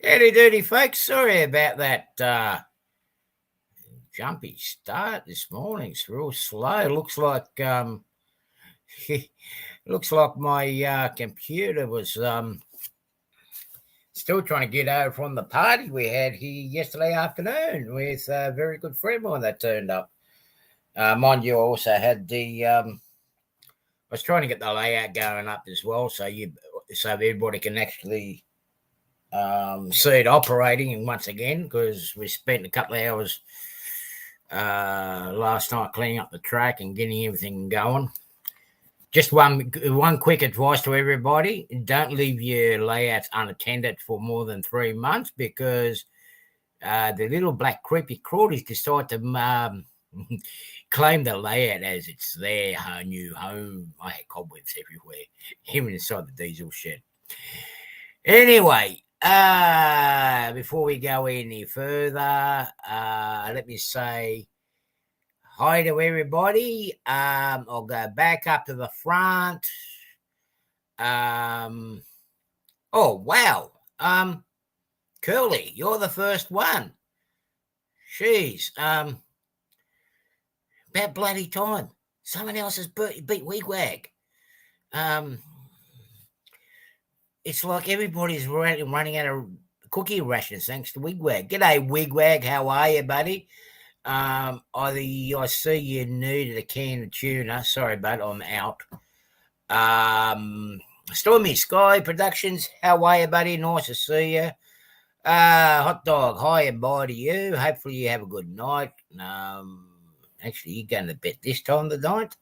Howdy doody, folks. Sorry about that jumpy start this morning. It's real slow. Looks like looks like my computer was still trying to get over from the party we had here yesterday afternoon with a very good friend of mine that turned up. Mind you, I also had I was trying to get the layout going up as well, so everybody can actually see it operating once again, because we spent a couple of hours last night cleaning up the track and getting everything going. Just one quick advice to everybody: don't leave your layouts unattended for more than 3 months, because the little black creepy crawlies decide to claim the layout as it's their new home. I had cobwebs everywhere, even inside the diesel shed. Anyway, before we go any further, let me say hi to everybody. I'll go back up to the front. Oh, wow. Curly, you're the first one. Jeez. About bloody time. Someone else has beat Wigwag. It's like everybody's running out of cookie rations thanks to Wigwag. G'day, Wigwag. How are you, buddy? I see you needed a can of tuna. Sorry, bud, I'm out. Stormy Sky Productions. How are you, buddy? Nice to see you. Hot Dog. Hi and bye to you. Hopefully you have a good night. Actually, you're going to bed this time of the night.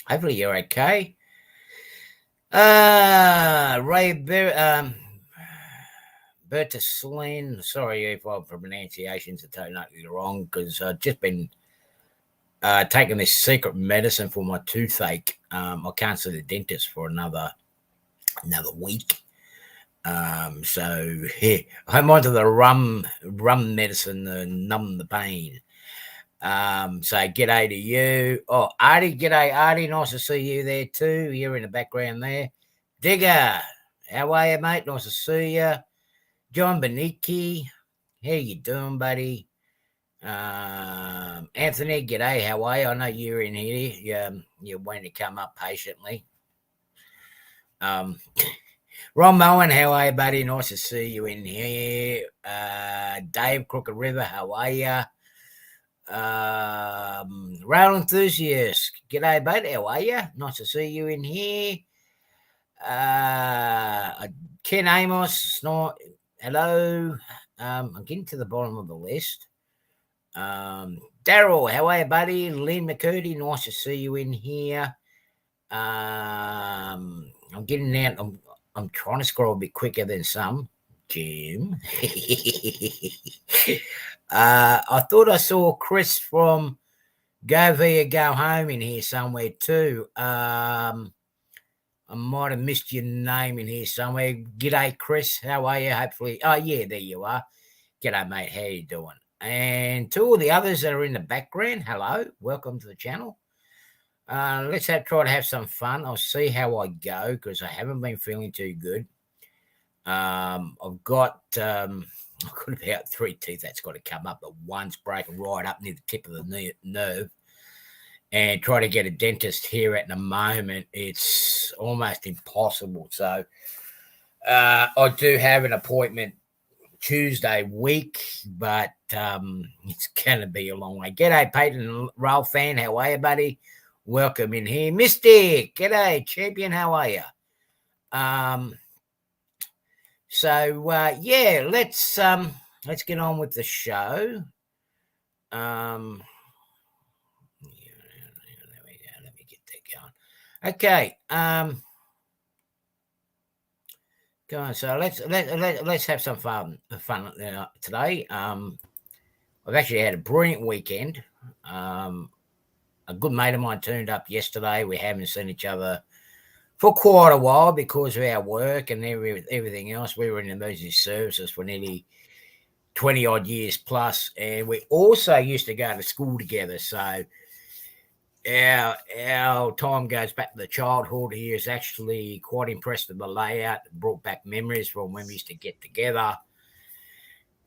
Hopefully you're okay. Ray Bertuslin, sorry if my pronunciations are totally wrong, because I've just been taking this secret medicine for my toothache. I can't see the dentist for another week. So yeah, I'm onto the rum medicine to numb the pain. So g'day to you. Oh, Artie, g'day, Artie. Nice to see you there too. You're in the background there. Digger, how are you, mate? Nice to see you. John Beniki, how you doing, buddy? Anthony, g'day, how are you? I know you're in here. You're waiting to come up patiently. Ron Moen, how are you, buddy? Nice to see you in here. Dave Crooked River, how are you? Rail Enthusiast, g'day, bud. How are you? Nice to see you in here. Ken Amos, hello. I'm getting to the bottom of the list. Daryl, how are you, buddy? Lynn McCurdy, nice to see you in here. I'm getting out. I'm trying to scroll a bit quicker than some. Jim. I thought I saw Chris from Go Via Go Home in here somewhere too. I might have missed your name in here somewhere. G'day, Chris. How are you? Hopefully. Oh, yeah, there you are. G'day, mate. How you doing? And to all the others that are in the background, hello. Welcome to the channel. Let's try to have some fun. I'll see how I go, because I haven't been feeling too good. I've got about 3 teeth that's got to come up, but one's breaking right up near the tip of the nerve. And try to get a dentist here at the moment, it's almost impossible. So I do have an appointment Tuesday week, but it's going to be a long way. G'day, Peyton Rail fan. How are you, buddy? Welcome in here. Mystic, g'day, champion. How are you? Yeah, let's get on with the show. There we go. Let me get that going. Okay. Go on. So let's have some fun today. I've actually had a brilliant weekend. A good mate of mine turned up yesterday. We haven't seen each other for quite a while because of our work and everything else. We were in emergency services for nearly 20-odd years plus, and we also used to go to school together. So our time goes back to the childhood. He is actually quite impressed with the layout. It brought back memories from when we used to get together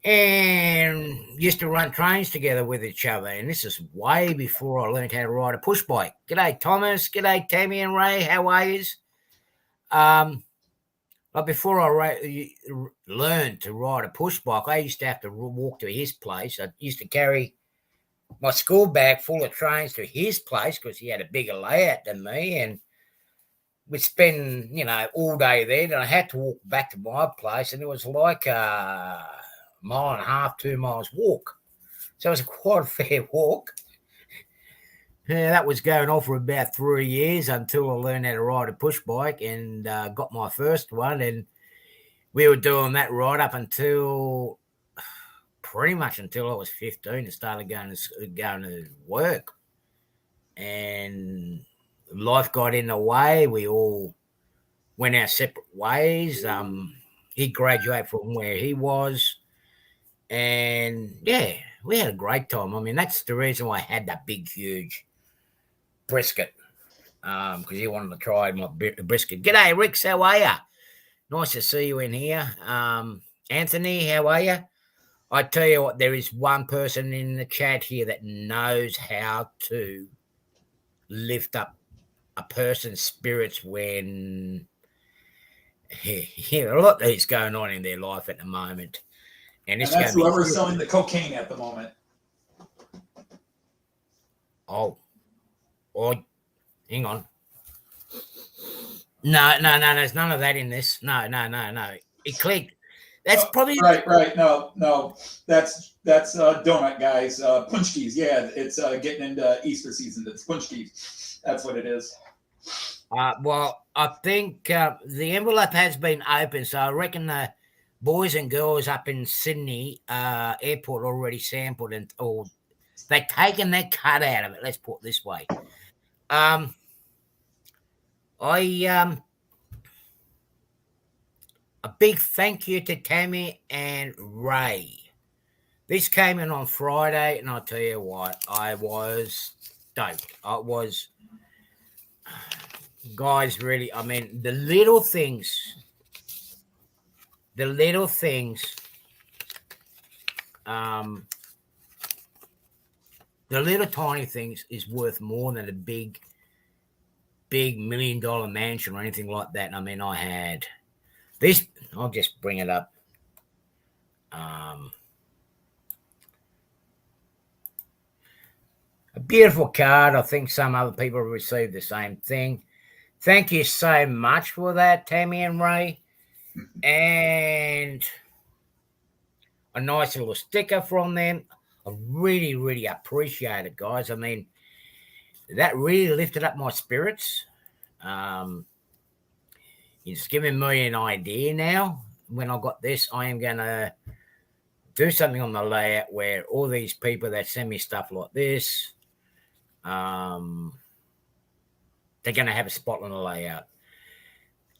and used to run trains together with each other. And this is way before I learned how to ride a push bike. G'day, Thomas. G'day, Tammy and Ray. How are yous? But before I learned to ride a push bike, I used to have to walk to his place. I used to carry my school bag full of trains to his place because he had a bigger layout than me, and we'd spend, all day there. Then I had to walk back to my place, and it was like a mile and a half, 2 miles walk. So it was quite a fair walk. Yeah, that was going on for about 3 years until I learned how to ride a push bike and got my first one. And we were doing that right up until pretty much until I was 15 and started going to work. And life got in the way. We all went our separate ways. He graduated from where he was. And yeah, we had a great time. I mean, that's the reason why I had that big, huge brisket, because he wanted to try my brisket. G'day, Ricks. How are you? Nice to see you in here. Anthony, how are you? I tell you what, there is one person in the chat here that knows how to lift up a person's spirits when a lot is going on in their life at the moment. And that's whoever's selling the cocaine at the moment. Oh, hang on. No, there's none of that in this. No. It clicked. That's probably right. No, that's donut guys. Punchkis. Yeah, it's getting into Easter season. It's punchkis. That's what it is. Well, I think the envelope has been opened, so I reckon the boys and girls up in Sydney airport already sampled or they've taken that cut out of it. Let's put it this way. A big thank you to Tammy and Ray. This came in on Friday, and I'll tell you what, I was stoked. I was, guys, really, I mean, the little tiny things is worth more than a big $1 million mansion or anything like that. I mean, I had this, I'll just bring it up. A beautiful card. I think some other people received the same thing. Thank you so much for that, Tammy and Ray. And a nice little sticker from them. I really, really appreciate it, guys. I mean, that really lifted up my spirits. It's giving me an idea now. When I got this, I am going to do something on the layout where all these people that send me stuff like this, they're going to have a spot on the layout.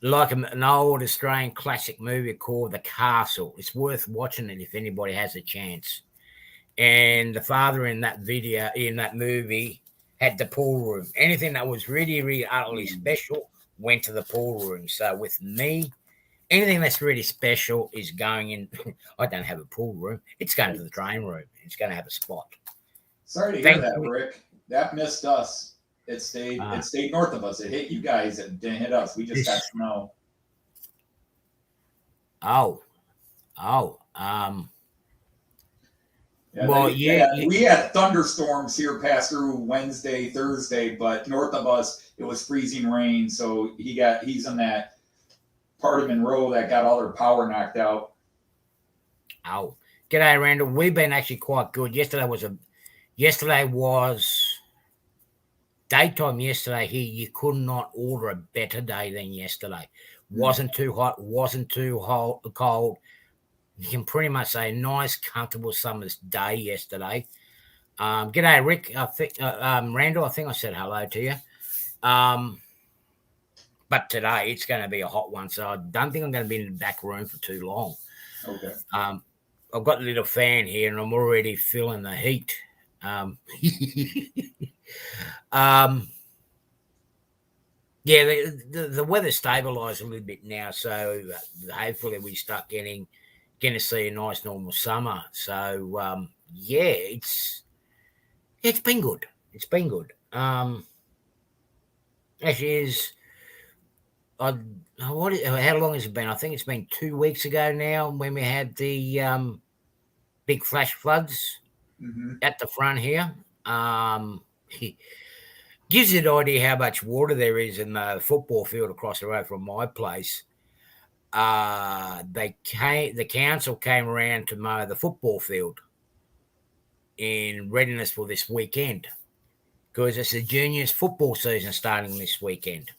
Like an old Australian classic movie called The Castle. It's worth watching it if anybody has a chance. And the father in that movie, had the pool room. Anything that was really, really utterly special went to the pool room. So with me, anything that's really special is going in. I don't have a pool room. It's going to the train room. It's going to have a spot. Sorry to hear that, Rick. That missed us. It stayed north of us. It hit you guys. It didn't hit us. We just got snow. We had thunderstorms here pass through Wednesday, Thursday, but north of us it was freezing rain. So he's in that part of Monroe that got all their power knocked out. G'day, Randall. We've been actually quite good. Yesterday was daytime. Yesterday here, you could not order a better day than yesterday. Wasn't too hot. Wasn't too cold. You can pretty much say a nice, comfortable summer's day yesterday. G'day, Rick. I think Randall. I think I said hello to you. But today it's going to be a hot one, so I don't think I'm going to be in the back room for too long. Okay. I've got a little fan here, and I'm already feeling the heat. Yeah, the weather stabilised a little bit now, so hopefully we start going to see a nice normal summer. So yeah, it's been good. It's been good. Actually, how long has it been? I think it's been 2 weeks ago now when we had the big flash floods at the front here. Gives you an idea how much water there is in the football field across the road from my place. The council came around to mow the football field in readiness for this weekend because it's the juniors football season starting this weekend.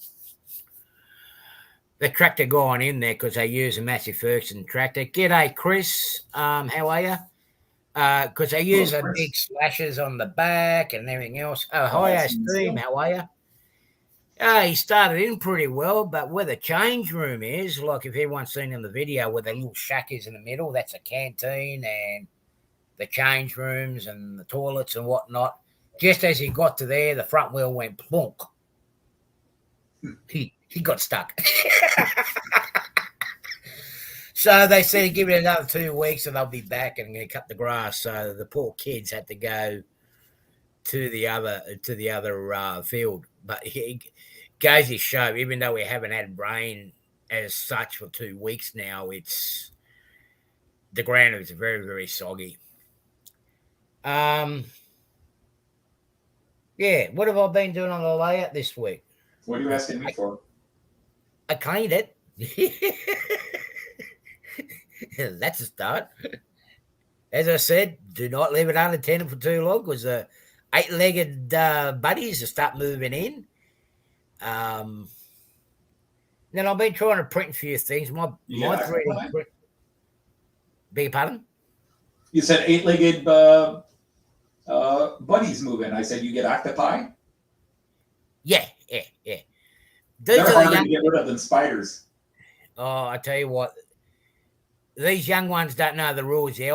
The tractor going in there because they use a Massey Ferguson tractor. G'day, Chris. How are you? Because they use a big slashes on the back and everything else. Oh, hi, Steve. How are you? He started in pretty well, but where the change room is, like if everyone's seen in the video where the little shack is in the middle, that's a canteen and the change rooms and the toilets and whatnot. Just as he got to there, the front wheel went plonk. He got stuck. So they said give it another 2 weeks and they'll be back and going to cut the grass. So the poor kids had to go to the other field. But he goes to show, even though we haven't had rain as such for 2 weeks now, the ground is very, very soggy. Yeah, what have I been doing on the layout this week? What are you asking me for? I cleaned it. That's a start. As I said, do not leave it unattended for too long because the 8-legged buddies will start moving in. Then I've been trying to print a few things. My 3D print. Beg your pardon? You said 8-legged buddies moving. I said you get octopi? Yeah. They're harder to get rid of than spiders. Oh, I tell you what, these young ones don't know the rules. The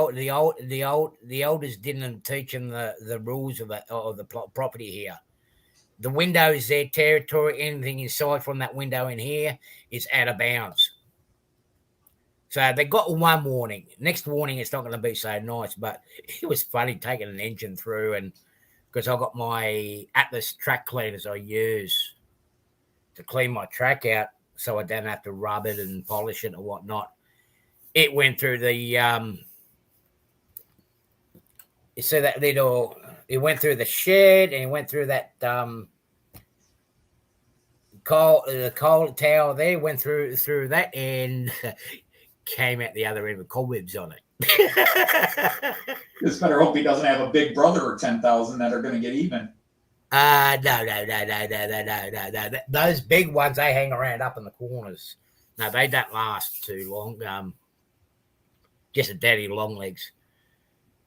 elders didn't teach them the rules of the property here. The window is their territory. Anything inside from that window in here is out of bounds. So they got one warning. Next warning, it's not going to be so nice. But it was funny taking an engine through, and because I got my Atlas track cleaners I use to clean my track out, so I don't have to rub it and polish it or whatnot. It went through the you see that little. It went through the shed and it went through that coal tower there. Went through that and came out the other end with cobwebs on it. Just better hope he doesn't have a big brother or 10,000 that are going to get even. No. Those big ones, they hang around up in the corners. No, they don't last too long. Just a daddy long legs.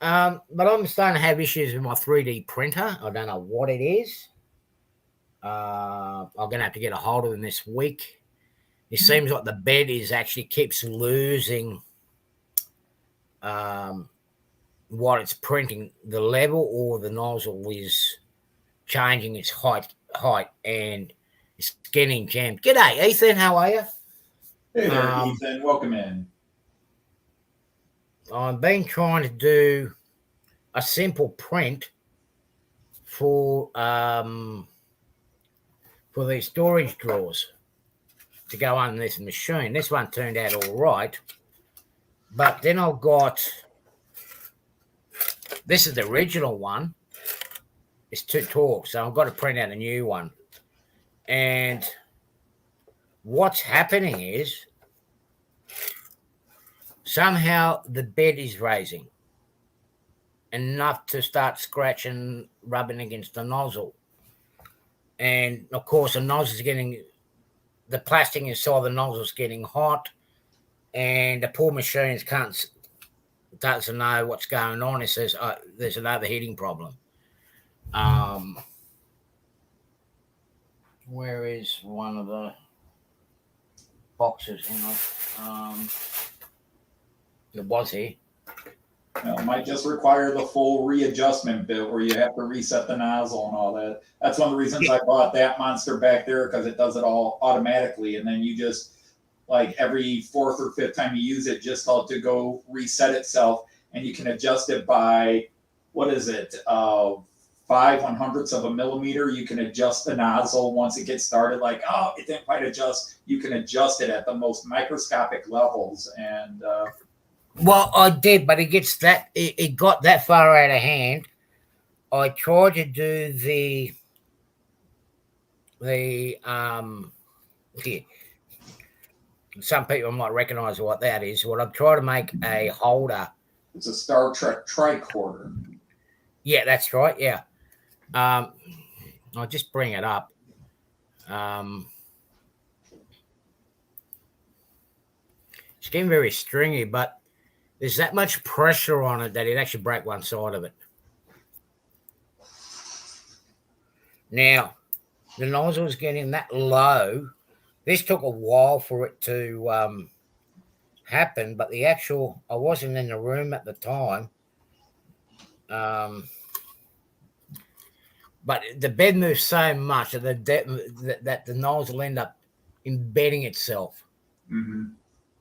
But I'm starting to have issues with my 3D printer. I don't know what it is. I'm going to have to get a hold of them this week. It seems like the bed actually keeps losing what it's printing. The level or the nozzle is changing its height and it's getting jammed. G'day, Ethan. How are you? Hey there, Ethan. Welcome in. I've been trying to do a simple print for these storage drawers to go on this machine. This one turned out all right, but then I've got this is the original one. It's too tall, so I've got to print out a new one. And what's happening is somehow the bed is raising enough to start scratching, rubbing against the nozzle. And of course, the nozzle's the plastic inside the nozzle's getting hot, and the poor machines doesn't know what's going on. It says there's an overheating problem. Where is one of the boxes? Hang on. It was here. It might just require the full readjustment bit where you have to reset the nozzle and all that. That's one of the reasons I bought that monster back there, because it does it all automatically. And then you just, like, every fourth or fifth time you use it, just tell it to go reset itself. And you can adjust it by, what is it, 5/100ths of a millimeter. You can adjust the nozzle once it gets started. Like, oh, it didn't quite adjust. You can adjust it at the most microscopic levels. And well, I did, but it got that far out of hand. I tried to do yeah, some people might recognize what that is. Well, I'm trying to make a holder. It's a Star Trek tricorder. Yeah, that's right. Yeah. I'll just bring it up. It's getting very stringy, but there's that much pressure on it that it actually broke one side of it. Now, the nozzle was getting that low. This took a while for it to happen, but I wasn't in the room at the time. But the bed moves so much that the nozzle end up embedding itself. Mm-hmm.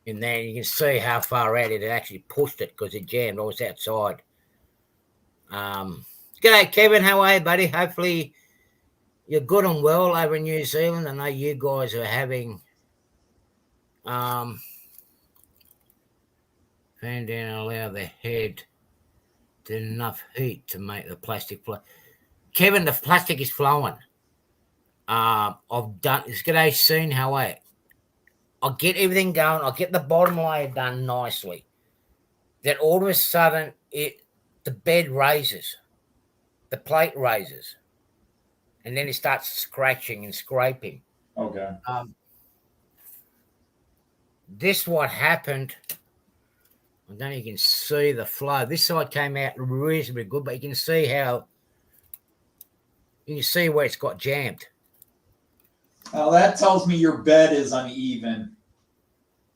And then you can see how far out it actually pushed it because it jammed. I was outside. G'day, Kevin. How are you, buddy? Hopefully you're good and well over in New Zealand. I know you guys are having fan down and allow the head to enough heat to make the plastic flow. Kevin, the plastic is flowing. I've done this. G'day, Scene. How are you? I'll get everything going. I'll get the bottom layer done nicely. Then all of a sudden, the bed raises, the plate raises, and then it starts scratching and scraping. Okay. This what happened. I don't know if you can see the flow. This side came out reasonably good, but you can see how you can see where it's got jammed. Well, that tells me your bed is uneven.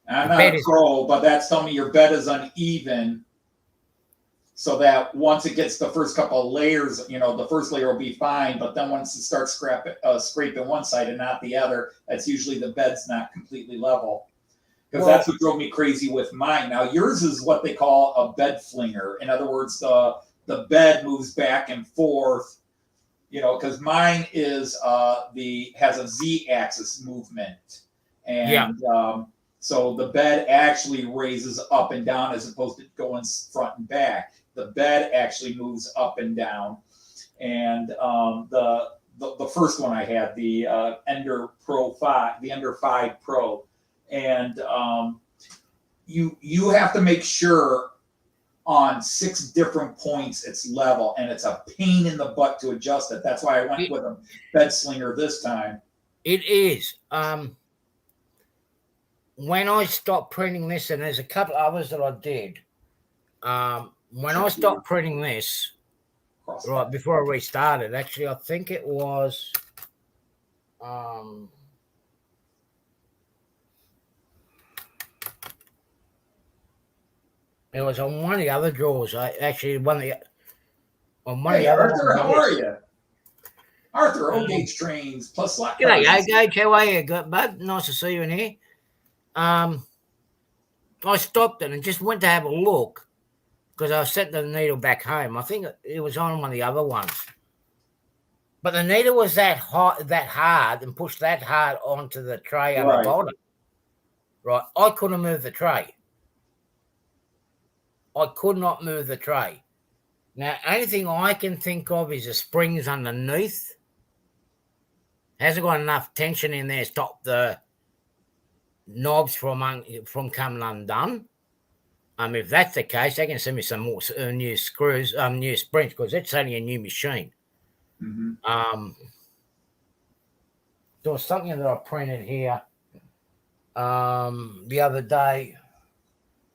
I'm not a pro, but that's telling me your bed is uneven, so that once it gets the first couple of layers, the first layer will be fine, but then once it starts scraping one side and not the other, that's usually the bed's not completely level. Because that's what drove me crazy with mine. Now, yours is what they call a bed flinger. In other words, the bed moves back and forth, because mine is has a Z-axis movement. And so the bed actually raises up and down as opposed to going front and back. The bed actually moves up and down. And the first one I had, the Ender 5 Pro, and you have to make sure on 6 different points it's level, and it's a pain in the butt to adjust it. That's why I went with a bed slinger this time. It is. When I stopped printing this, and there's a couple others that I did, when I stopped printing this, right before I restarted, actually, I think it was, it was on one of the other drawers. I actually on one of the other. Arthur, how are you? Arthur, O-Gauge Trains plus slot. G'day, O-Gauge. How are you, bud? Nice to see you in here. I stopped it and just went to have a look because I set the needle back home. I think it was on one of the other ones. But the needle was that hard and pushed that hard onto the tray on the bottom. Right. I couldn't move the tray. I could not move the tray. Now, anything I can think of is the springs underneath. Hasn't got enough tension in there to stop the knobs from coming undone. If that's the case, they can send me some more new screws, new springs, because it's only a new machine. Mm-hmm. There was something that I printed here the other day.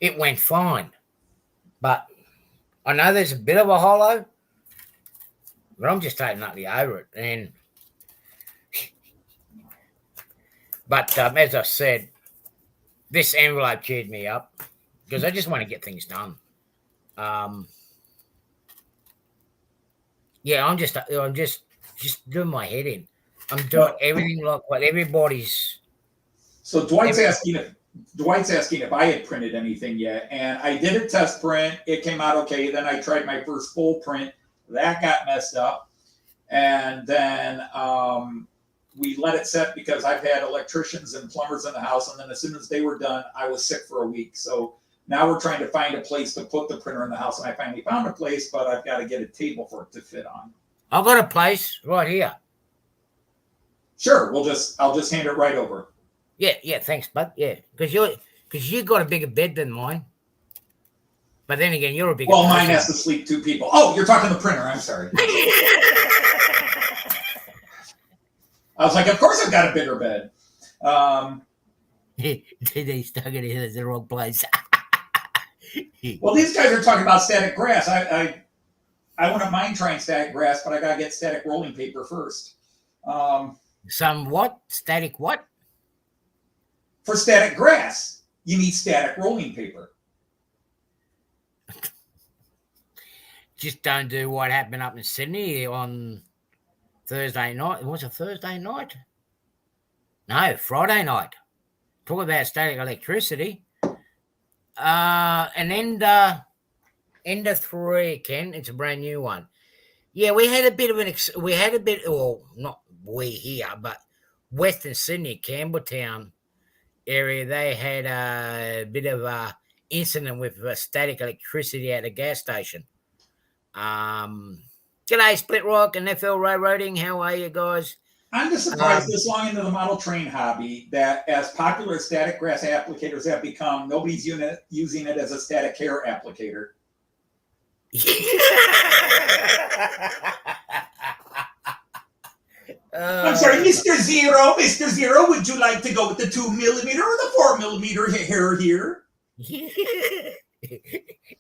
It went fine, but I know there's a bit of a hollow, but I'm just totally over it. But as I said, this envelope cheered me up because I just want to get things done. Yeah, I'm just doing my head in. I'm doing everything like what everybody's. So Dwight's asking if I had printed anything yet, and I did a test print. It came out okay. Then I tried my first full print. That got messed up, and then we let it set because I've had electricians and plumbers in the house, and then as soon as they were done, I was sick for a week. So now we're trying to find a place to put the printer in the house, and I finally found a place, but I've got to get a table for it to fit on. I've got a place right here. Sure, I'll just hand it right over. Yeah, thanks, bud. Yeah, because you got a bigger bed than mine. But then again, you're a bigger. Well, mine has to sleep 2 people. Oh, you're talking the printer. I'm sorry. I was like, of course I've got a bigger bed. They stuck it in the wrong place. Well, these guys are talking about static grass. I wouldn't mind trying static grass, but I got to get static rolling paper first. Some what? Static what? For static grass, you need static rolling paper. Just don't do what happened up in Sydney on Thursday night. Was it Thursday night? No, Friday night. Talk about static electricity. And Ender 3, Ken. It's a brand new one. Yeah, we had a bit of well, not we here, but Western Sydney, Campbelltown area, they had a bit of a incident with static electricity at a gas station. G'day, Split Rock and FL Railroading. How are you guys? I'm just surprised this long into the model train hobby that as popular as static grass applicators have become, nobody's using it as a static hair applicator. I'm sorry, Mr. Zero. Mr. Zero, would you like to go with the 2mm or the 4mm hair here?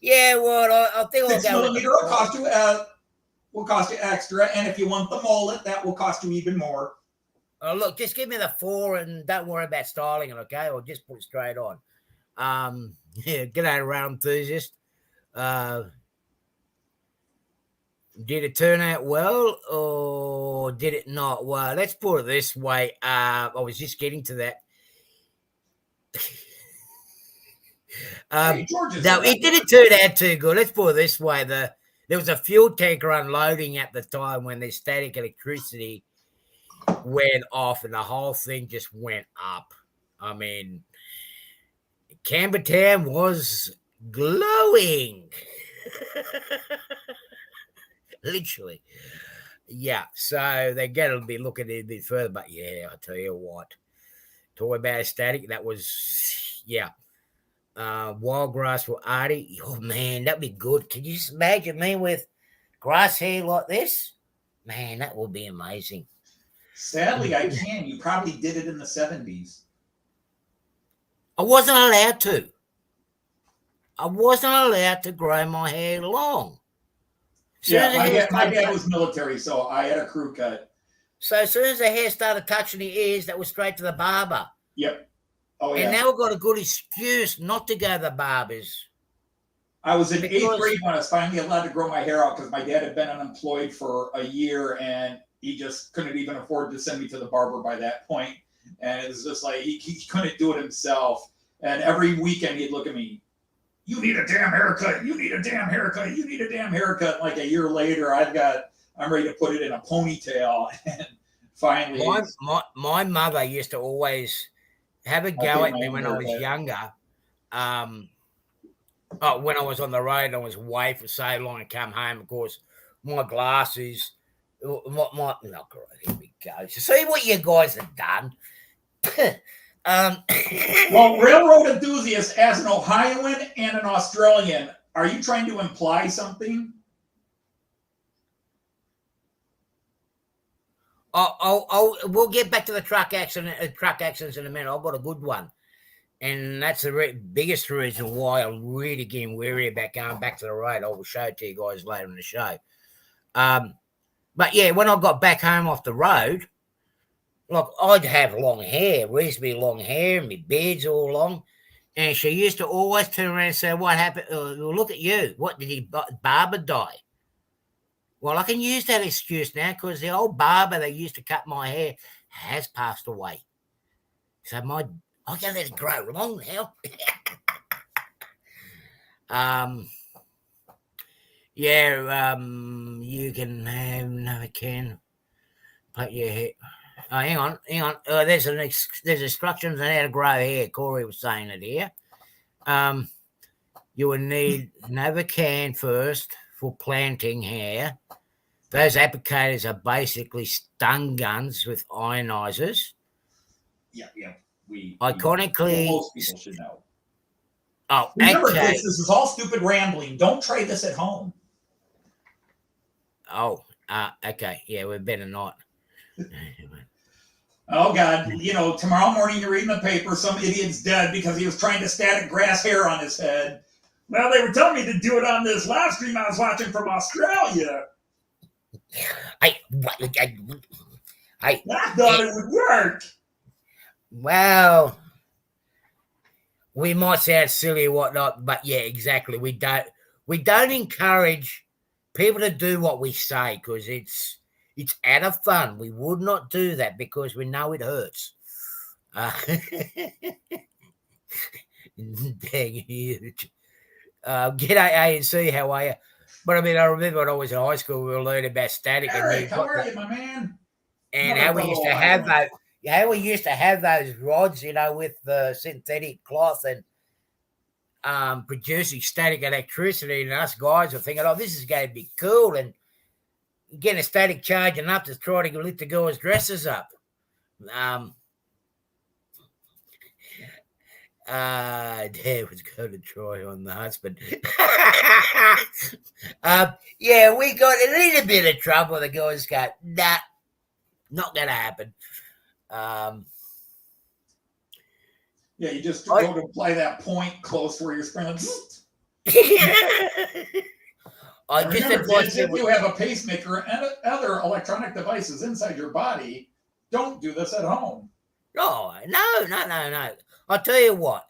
Yeah, well, I think 6mm will cost you extra, and if you want the mullet, that will cost you even more. Oh, look, just give me the 4 and don't worry about styling it, okay? Or just put it straight on. Yeah, g'day, round enthusiast. Did it turn out well or did it not? Well, let's put it this way. I was just getting to that. No, it didn't turn out too good. Let's put it this way. There was a fuel tanker unloading at the time when the static electricity went off and the whole thing just went up. I mean, Campbelltown was glowing. Literally. Yeah, so they're going to be looking at it a bit further, but yeah, I'll tell you what. Talk about static, that was, yeah. Wild grass for Artie. Oh, man, that'd be good. Can you just imagine me with grass hair like this? Man, that would be amazing. Sadly, I can. You probably did it in the 70s. I wasn't allowed to. I wasn't allowed to grow my hair long. Yeah, my dad was military, so I had a crew cut. So as soon as the hair started touching the ears, that was straight to the barber. Yep. Oh, yeah. And now we've got a good excuse not to go to the barbers. I was in 8th grade when I was finally allowed to grow my hair out because my dad had been unemployed for a year and he just couldn't even afford to send me to the barber by that point. And it was just like he couldn't do it himself. And every weekend he'd look at me, you need a damn haircut. You need a damn haircut. You need a damn haircut. Like a year later, I'm ready to put it in a ponytail. And finally, my mother used to always have a go at me when I was younger. When I was on the road, I was away for so long and come home. Of course, my glasses. Here we go. See what you guys have done. Well, railroad enthusiasts, as an Ohioan and an Australian, are you trying to imply something? We'll get back to the truck accidents in a minute. I've got a good one, and that's the biggest reason why I'm really getting weary about going back to the road. I will show it to you guys later in the show. But yeah, when I got back home off the road, look, I'd have long hair, reasonably long hair, and my beard's all long. And she used to always turn around and say, "What happened? Well, look at you. What did he barber die?" Well, I can use that excuse now because the old barber that used to cut my hair has passed away. So I can let it grow long now. Yeah, you can have another can. Put your hair. Oh, hang on. There's instructions on how to grow hair. Corey was saying it here. You will need another can first for planting hair. Those applicators are basically stun guns with ionizers. Yeah. Iconically, most people should know. Oh, remember, okay. kids, this is all stupid rambling. Don't try this at home. Oh, okay. Yeah, we better not. Oh, God. Tomorrow morning you're reading the paper, some idiot's dead because he was trying to static grass hair on his head. Well, they were telling me to do it on this live stream I was watching from Australia. I thought it would work. Well, we might sound silly or whatnot, but yeah, exactly. We don't encourage people to do what we say because it's out of fun. We would not do that because we know it hurts. Dang huge. G'day A and C, how are you? But I mean, I remember when I was in high school, we were learning about static. Eric, how are you, my man? And how we used to have those. How we used to have those rods, with the synthetic cloth and producing static electricity, and us guys were thinking, "Oh, this is going to be cool," and getting a static charge enough to try to lift the girls' dresses up. Dad was going to try on the husband. Yeah, we got a little bit of trouble. The guys go, "Nah, not going to happen." Yeah, you just go to apply that point close where you're spinning. If you have a pacemaker and other electronic devices inside your body, don't do this at home. Oh, no. I'll tell you what,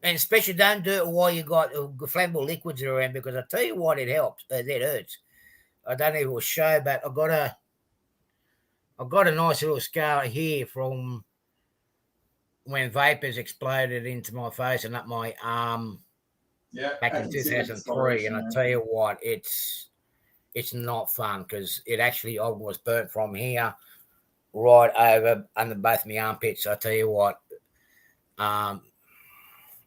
and especially don't do it while you got flammable liquids around because I'll tell you what, it helps. It hurts. I don't know if it will show, but I've got a nice little scar here from when vapors exploded into my face and up my arm back in 2003. And I tell you what, it's not fun because it actually almost burnt from here right over under both my armpits. I tell you what,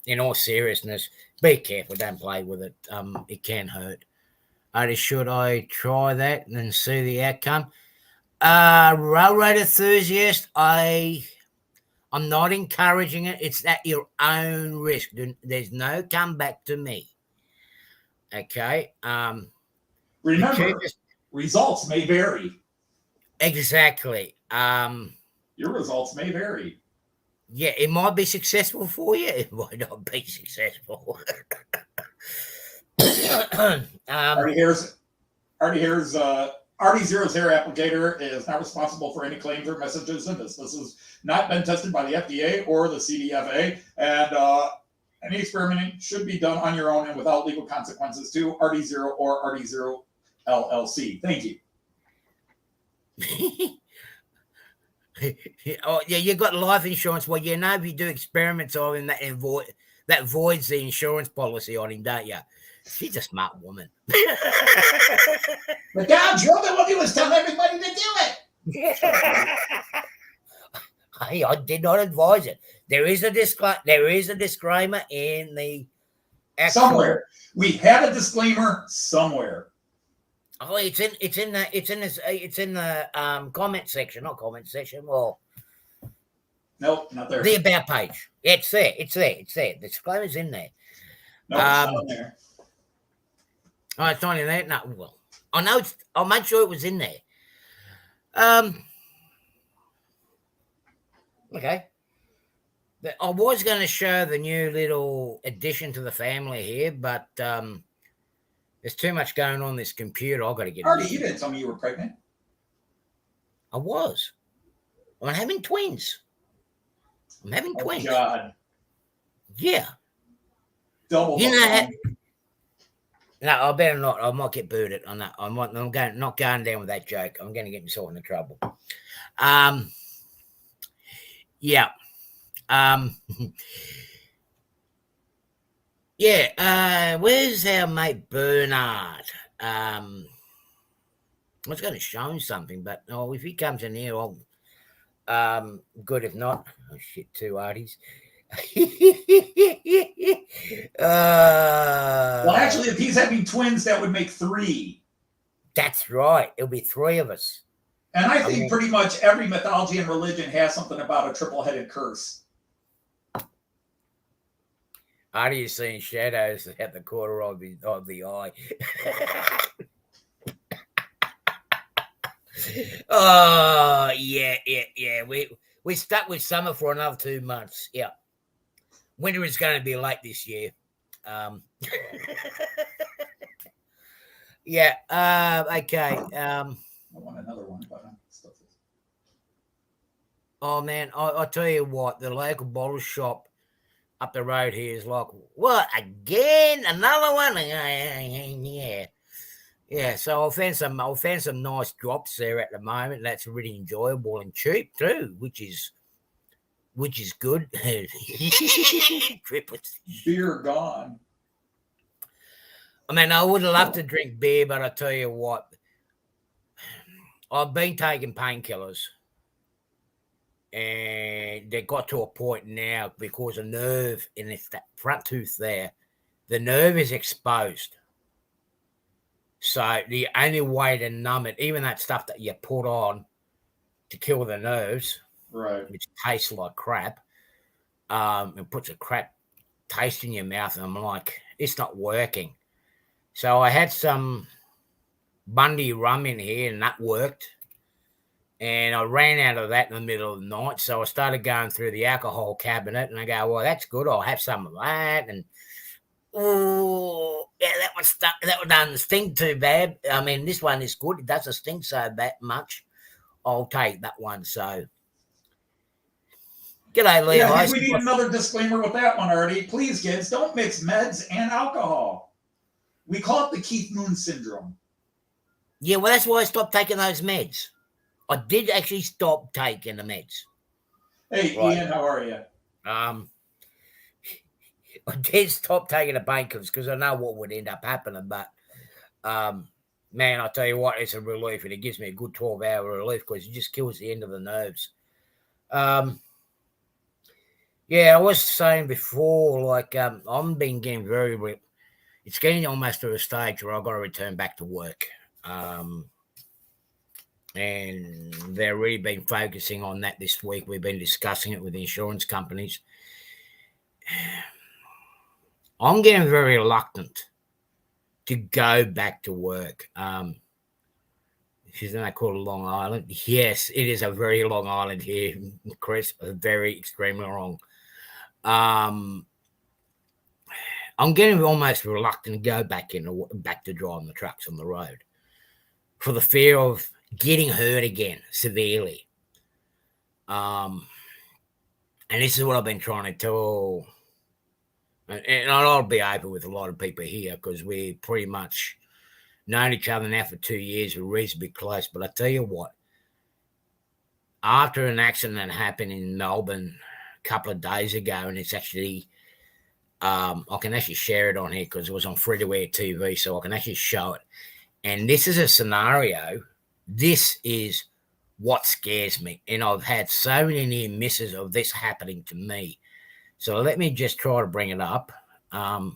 in all seriousness, be careful. Don't play with it. It can hurt. Should I try that and see the outcome? Railroad enthusiast, I'm not encouraging it. It's at your own risk. There's no comeback to me. Okay. Remember, results may vary. Exactly. Your results may vary. Yeah, it might be successful for you. It might not be successful. Artie Zero's hair applicator is not responsible for any claims or messages in this. This has not been tested by the FDA or the CDFA, and any experimenting should be done on your own and without legal consequences to Artie Zero or Artie Zero LLC. Thank you. Oh yeah, you got life insurance. Well, if you do experiments on him, that voids the insurance policy on him, don't you? She's a smart woman. But God, Joe, he was telling everybody to do it. I did not advise it. There is a disclaimer in the actual... somewhere. We have a disclaimer somewhere. Oh, it's in the comment section, not comment section. Well, nope, not there. The about page. It's there. The disclaimer's in there. No, it's not in there. Oh, it's not in there. No, well, I know. I'll make sure it was in there. Okay. I was going to show the new little addition to the family here, but there's too much going on this computer. I've got to get. Artie, you didn't tell me you were pregnant. I was. I'm having twins. Oh, God. Yeah. double the fun. No, I better not. I might get booted on that. I'm not going down with that joke. I'm going to get myself into trouble. Yeah. Yeah. Where's our mate Bernard? I was going to show him something, but if he comes in here, I'll. Good. If not, oh shit, 2 arties. Well, actually, if he's having twins, that would make 3. That's right. It'll be 3 of us. And I think pretty much every mythology and religion has something about a triple-headed curse. Artie is seeing shadows at the corner of the eye. Oh, yeah. We're stuck with summer for another 2 months. Yeah. Winter is going to be late this year. Yeah. Okay. I want another one, but oh man, I tell you what, the local bottle shop up the road here is like, what again? Another one? Yeah. So I'll find some nice drops there at the moment. That's really enjoyable and cheap too, which is good. Beer gone. I mean, I would love to drink beer, but I tell you what, I've been taking painkillers, and they got to a point now because a nerve in that front tooth there, the nerve is exposed. So the only way to numb it, even that stuff that you put on to kill the nerves, right, which tastes like crap, it puts a crap taste in your mouth, and I'm like, it's not working. So I had some Bundy rum in here, and that worked. And I ran out of that in the middle of the night, so I started going through the alcohol cabinet, and I go, well, that's good. I'll have some of that. And oh, yeah, that one doesn't stink too bad. I mean, this one is good. It doesn't stink so much. I'll take that one. So, g'day, Levi. Yeah, I think we need another disclaimer with that one, Artie. Please, kids, don't mix meds and alcohol. We call it the Keith Moon syndrome. Yeah, well, that's why I stopped taking those meds. I did actually stop taking the meds. Hey, right. Ian, how are you? I did stop taking the painkillers because I know what would end up happening. But, man, I tell you what, it's a relief, and it gives me a good 12-hour relief because it just kills the end of the nerves. Yeah, I was saying before, like, I've been getting it's getting almost to a stage where I've got to return back to work. And they've really been focusing on that this week. We've been discussing it with the insurance companies. I'm getting very reluctant to go back to work. Isn't that called Long Island? Yes, it is a very long island here, Chris. Very extremely long. I'm getting almost reluctant to go back to driving the trucks on the road for the fear of getting hurt again severely. And this is what I've been trying to tell, and I'll be open with a lot of people here because we pretty much known each other now for 2 years. We're reasonably close. But I tell you what, after an accident that happened in Melbourne a couple of days ago, and it's actually, I can actually share it on here because it was on free-to-air TV, so I can actually show it. And this is a scenario. This is what scares me. And I've had so many near misses of this happening to me. So let me just try to bring it up. I've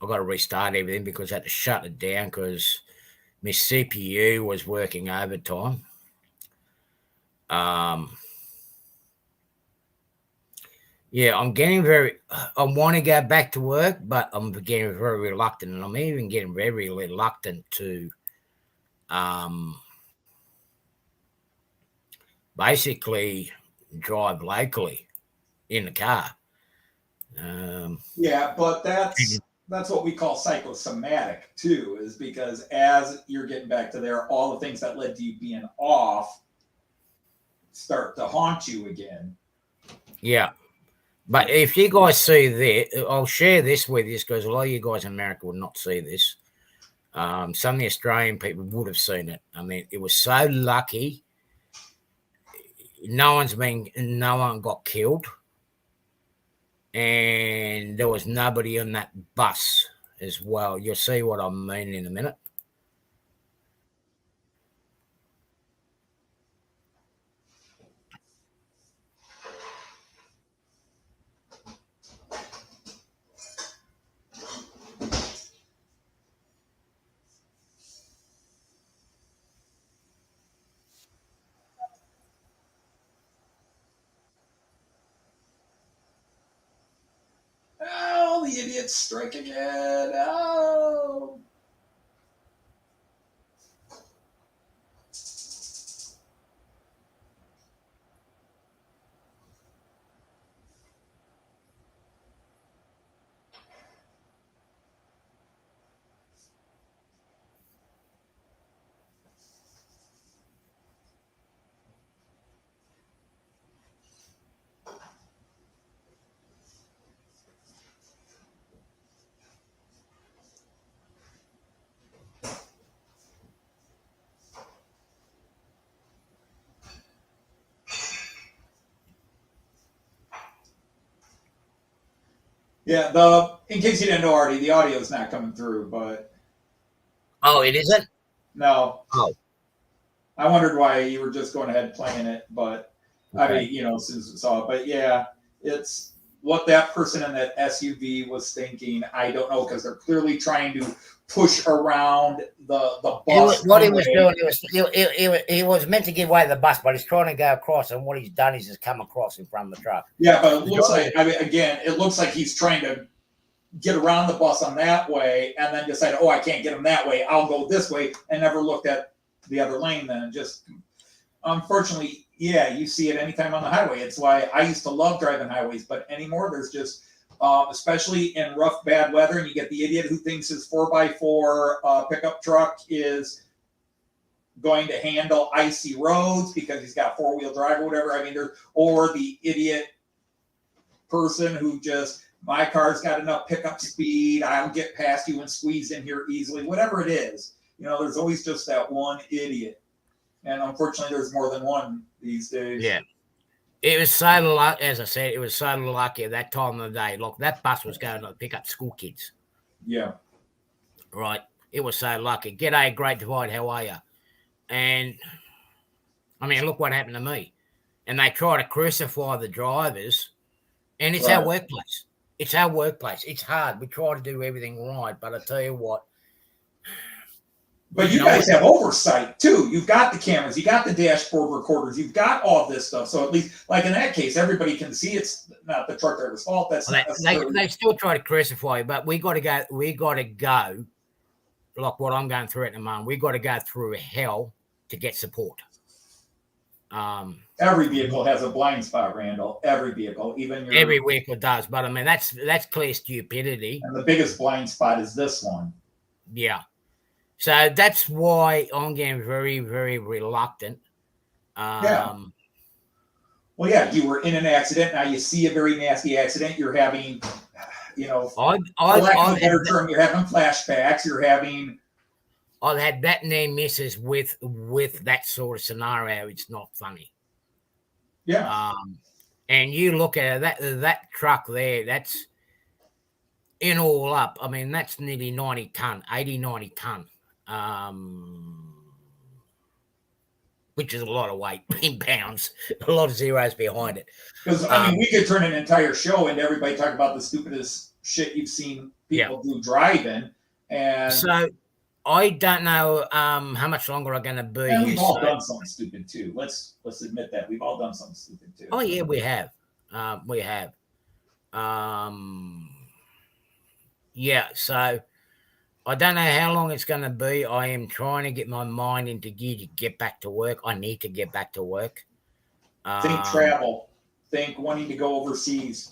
got to restart everything because I had to shut it down because my CPU was working overtime. Yeah, I want to go back to work, but I'm getting very reluctant, and I'm even getting very reluctant to basically drive locally in the car. Yeah, but that's what we call psychosomatic too, is because as you're getting back to there, all the things that led to you being off start to haunt you again. Yeah. But if you guys see this, I'll share this with you because a lot of you guys in America would not see this. Some of the Australian people would have seen it. I mean, it was so lucky. No one got killed, and there was nobody on that bus as well. You'll see what I mean in a minute. Oh, the idiot's strike again. Oh. Yeah, in case you didn't know, Artie, the audio is not coming through, but Oh, it isn't? no. Oh. I wondered why you were just going ahead playing it, but okay. I mean, as soon as I saw it. But yeah, it's what that person in that SUV was thinking. I don't know, because they're clearly trying to push around the bus. What he was doing, he was meant to give away the bus, but he's trying to go across, and what he's done is he's come across in front of the truck. Yeah, but it looks like, I mean, again, it looks like he's trying to get around the bus on that way, and then decide, oh, I can't get him that way, I'll go this way, and never looked at the other lane. Then just, unfortunately, yeah, you see it anytime on the highway. It's why I used to love driving highways, but anymore there's just, especially in rough, bad weather, and you get the idiot who thinks his 4x4 pickup truck is going to handle icy roads because he's got four-wheel drive or whatever. I mean, or the idiot person who just, my car's got enough pickup speed, I'll get past you and squeeze in here easily, whatever it is. There's always just that one idiot. And unfortunately, there's more than one these days. Yeah. It was so lucky, as I said, it was so lucky at that time of the day. Look, that bus was going to pick up school kids. Yeah. Right. It was so lucky. G'day, Great Divide, how are you? And, I mean, look what happened to me. And they try to crucify the drivers, and it's our workplace. It's our workplace. It's hard. We try to do everything right, but I tell you what. But you guys have oversight, too. You've got the cameras. You got the dashboard recorders. You've got all this stuff. So at least, like in that case, everybody can see it's not the truck driver's fault. That's they still try to crucify you, but we got to go, like what I'm going through at the moment. We got to go through hell to get support. Every vehicle has a blind spot, Randall. Every vehicle, every vehicle does. But I mean, that's clear stupidity. And the biggest blind spot is this one. Yeah. So that's why I'm getting very, very reluctant. Yeah. Well, yeah, you were in an accident. Now you see a very nasty accident. You're having, for lack of a better term, you're having flashbacks. You're having. I've had that near misses with that sort of scenario. It's not funny. Yeah. And you look at that truck there. That's in all up. I mean, that's nearly 90 ton, 80, 90 ton. Which is a lot of weight in pounds, a lot of zeros behind it. Because we could turn an entire show into everybody talking about the stupidest shit you've seen people do driving, and so I don't know how much longer I'm going to be. And we've all done something stupid too. Let's admit that we've all done something stupid too. Oh yeah, we have. Yeah, so. I don't know how long it's going to be. I am trying to get my mind into gear to get back to work. I need to get back to work. Think travel. Think wanting to go overseas.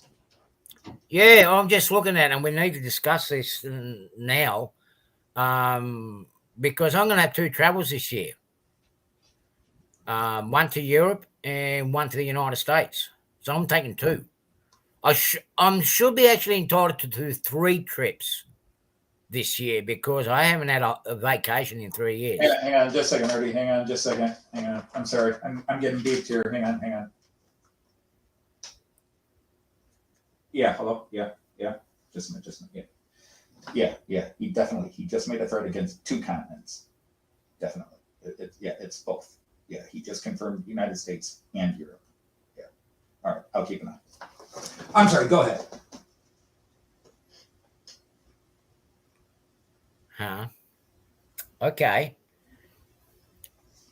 Yeah, I'm just looking at it, and we need to discuss this now because I'm going to have 2 travels this year. One to Europe and one to the United States So I'm taking 2. I should be actually entitled to do 3 trips this year because I haven't had a vacation in 3 years. Hang on just a second, Ernie. Hang on just a second. Hang on. I'm sorry. I'm getting beeped here. Hang on. Yeah, hello. Yeah. Just a minute. Yeah. He just made a threat against 2 continents. Definitely. It's both. Yeah, he just confirmed United States and Europe. Yeah. All right, I'll keep an eye. I'm sorry, go ahead. Huh? Okay.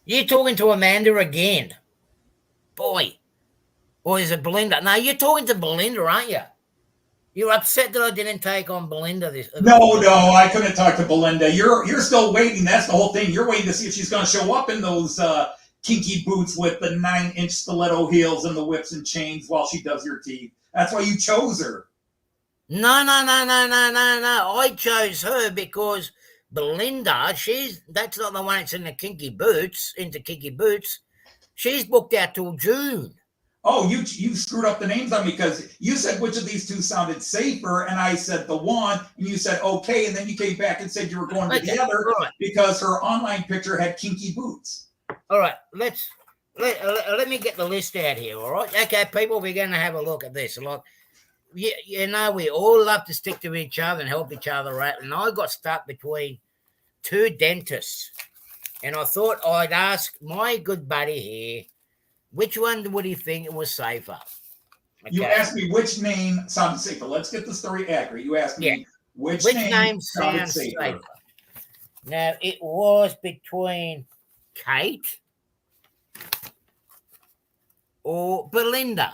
You're talking to Amanda again. Boy. Or is it Belinda? No, you're talking to Belinda, aren't you? You're upset that I didn't take on Belinda this. No, I couldn't talk to Belinda. You're still waiting. That's the whole thing. You're waiting to see if she's going to show up in those kinky boots with the 9-inch stiletto heels and the whips and chains while she does your teeth. That's why you chose her. No. I chose her because Belinda, that's not the one that's in the kinky boots, She's booked out till June. Oh, you screwed up the names on me because you said which of these 2 sounded safer, and I said the one, and you said okay, and then you came back and said you were going to the other because her online picture had kinky boots. All right, let me get the list out here. All right, okay, people, we're going to have a look at this. Like, you know, we all love to stick to each other and help each other out, and I got stuck between 2 dentists, and I thought I'd ask my good buddy here. Which one would he think was safer? Okay. You asked me which name sounded safer. Let's get the story accurate. You asked me which name sounded safer. Now, it was between Kate or Belinda.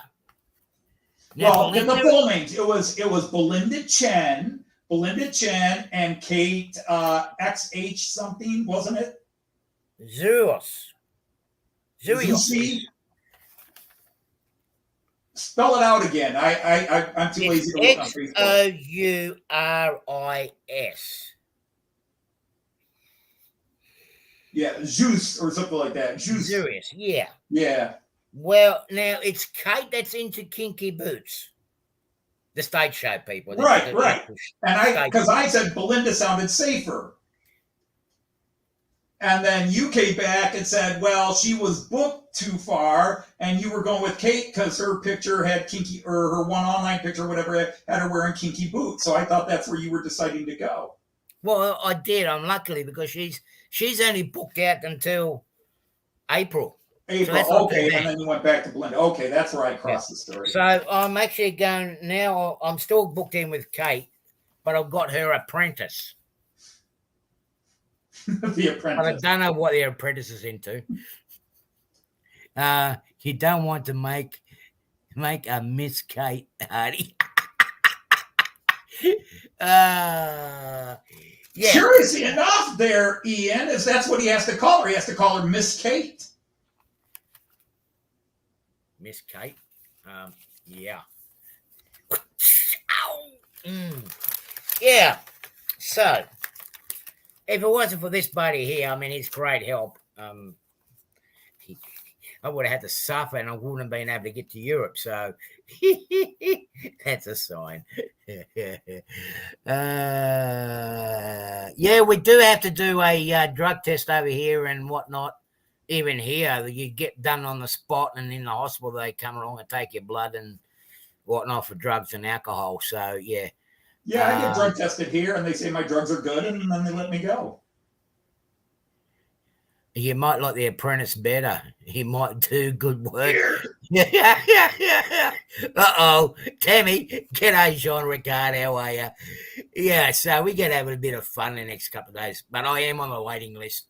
Now, Belinda, the full names. It was Belinda Chen, and Kate XH something, wasn't it? Zeus. Spell it out again. I'm too lazy to look on Facebook. Xouris. Yeah, Zeus or something like that. Zeus, yeah. Yeah. Well, now it's Kate that's into kinky boots. The stage show people. Right. And because I said Belinda sounded safer. And then you came back and said, well, she was booked too far, and you were going with Kate because her picture had kinky, or her one online picture, whatever, had her wearing kinky boots. So I thought that's where you were deciding to go. Well, I did, unluckily, because she's only booked out until April. So okay, and then you went back to Belinda. Okay, that's where I crossed the story. So I'm actually going now. I'm still booked in with Kate, but I've got her apprentice. The apprentice. But I don't know what the apprentice is into. You don't want to make a Miss Kate Hardy. Yeah. Curiously enough, there, Ian, is that's what he has to call her. He has to call her Miss Kate. Miss Kate. Yeah. Yeah. So, if it wasn't for this buddy here, I mean, he's great help. I would have had to suffer and I wouldn't have been able to get to Europe. So, that's a sign. Yeah, we do have to do a drug test over here and whatnot. Even here, you get done on the spot, and in the hospital, they come along and take your blood and whatnot for drugs and alcohol. So, yeah. Yeah, I get drug tested here, and they say my drugs are good, and then they let me go. You might like the apprentice better. He might do good work. Uh-oh. Tammy, g'day, Sean Ricard. How are you? Yeah, so we get having a bit of fun in the next couple of days. But I am on the waiting list.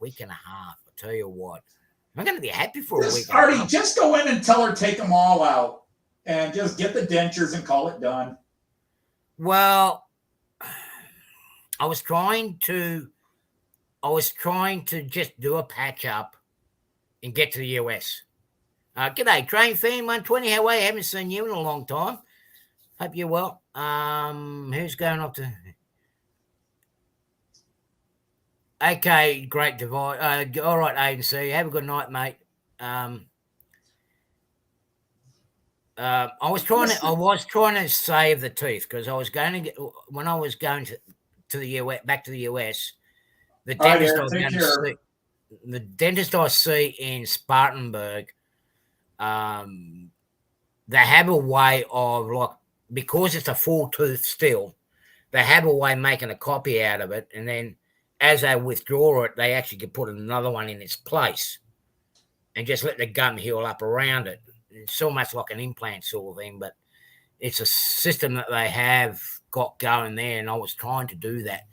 Week and a half, I'll tell you what. I'm going to be happy for a week. Artie, just go in and tell her take them all out and just get the dentures and call it done. Well, I was trying to just do a patch up and get to the US. G'day, Train Fan 120. How are you? Haven't seen you in a long time. Hope you're well. Who's going off to... Okay, great divide. All right, ANC. Have a good night, mate. I was trying to save the teeth because I was going to get when I was going to the US, back to the US. The dentist I was going to see, the dentist I see in Spartanburg, they have a way of like because it's a full tooth still, they have a way of making a copy out of it, and then as they withdraw it, they actually can put another one in its place and just let the gum heal up around it. It's almost like an implant sort of thing, but it's a system that they have got going there, and I was trying to do that,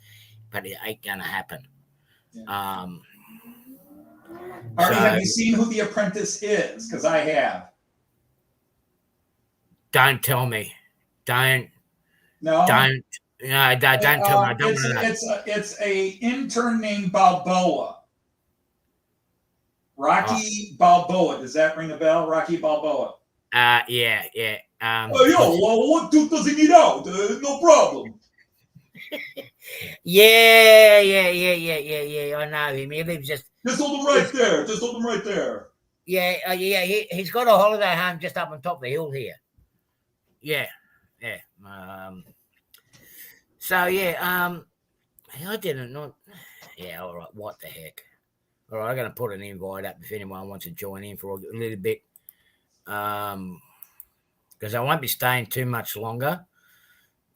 but it ain't gonna happen. Yeah. Artie, have you seen who The Apprentice is? Because I have. Don't tell me. Don't. No. Don't. No, don't tell me. I don't want to know. It's a intern named Balboa. Rocky Balboa. Does that ring a bell? Rocky Balboa. Yeah. Oh, yo, what tooth does he need out? No problem. Yeah. I know him. He lives just hold him right there. Just hold him right there. Yeah. He's got a holiday home just up on top of the hill here. Yeah. So yeah. I didn't know. Yeah. All right. What the heck? All right. I'm gonna put an invite up if anyone wants to join in for a little bit. Because I won't be staying too much longer.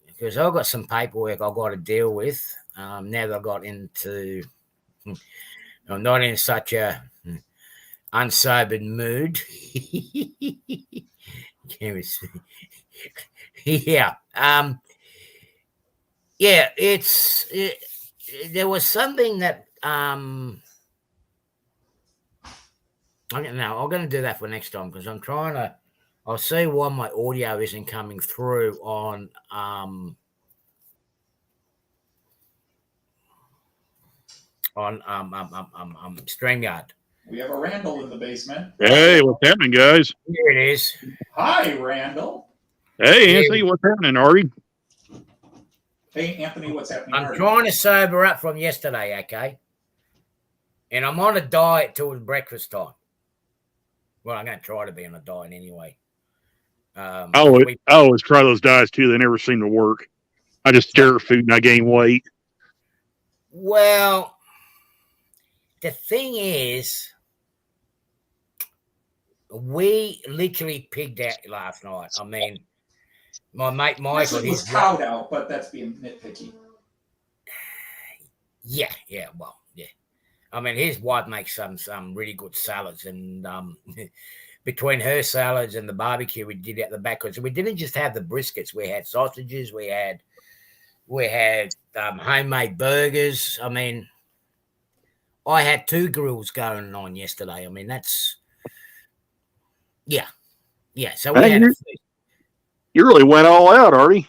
Because I've got some paperwork I've got to deal with. Now that I got into, I'm not in such a unsobered mood. Yeah. Yeah. There was something that I'm going to do that for next time because I'm trying to. I'll see why my audio isn't coming through on StreamYard. We have a Randall in the basement. Hey, what's happening, guys? Here it is. Hi, Randall. Hey, Anthony, what's happening, Artie? Hey, Anthony, what's happening? I'm trying to sober up from yesterday, okay? And I'm on a diet till breakfast time. Well, I'm going to try to be on a diet anyway. I always try those diets too. They never seem to work. I just stare at food and I gain weight. Well, the thing is, we literally pigged out last night. I mean, my mate Michael was cowed out, but that's being nitpicky. Yeah. I mean, his wife makes some really good salads, and between her salads and the barbecue we did at the back, because we didn't just have the briskets. We had sausages. We had homemade burgers. I mean, I had 2 grills going on yesterday. I mean, that's yeah. So we had a feast. You really went all out, Artie.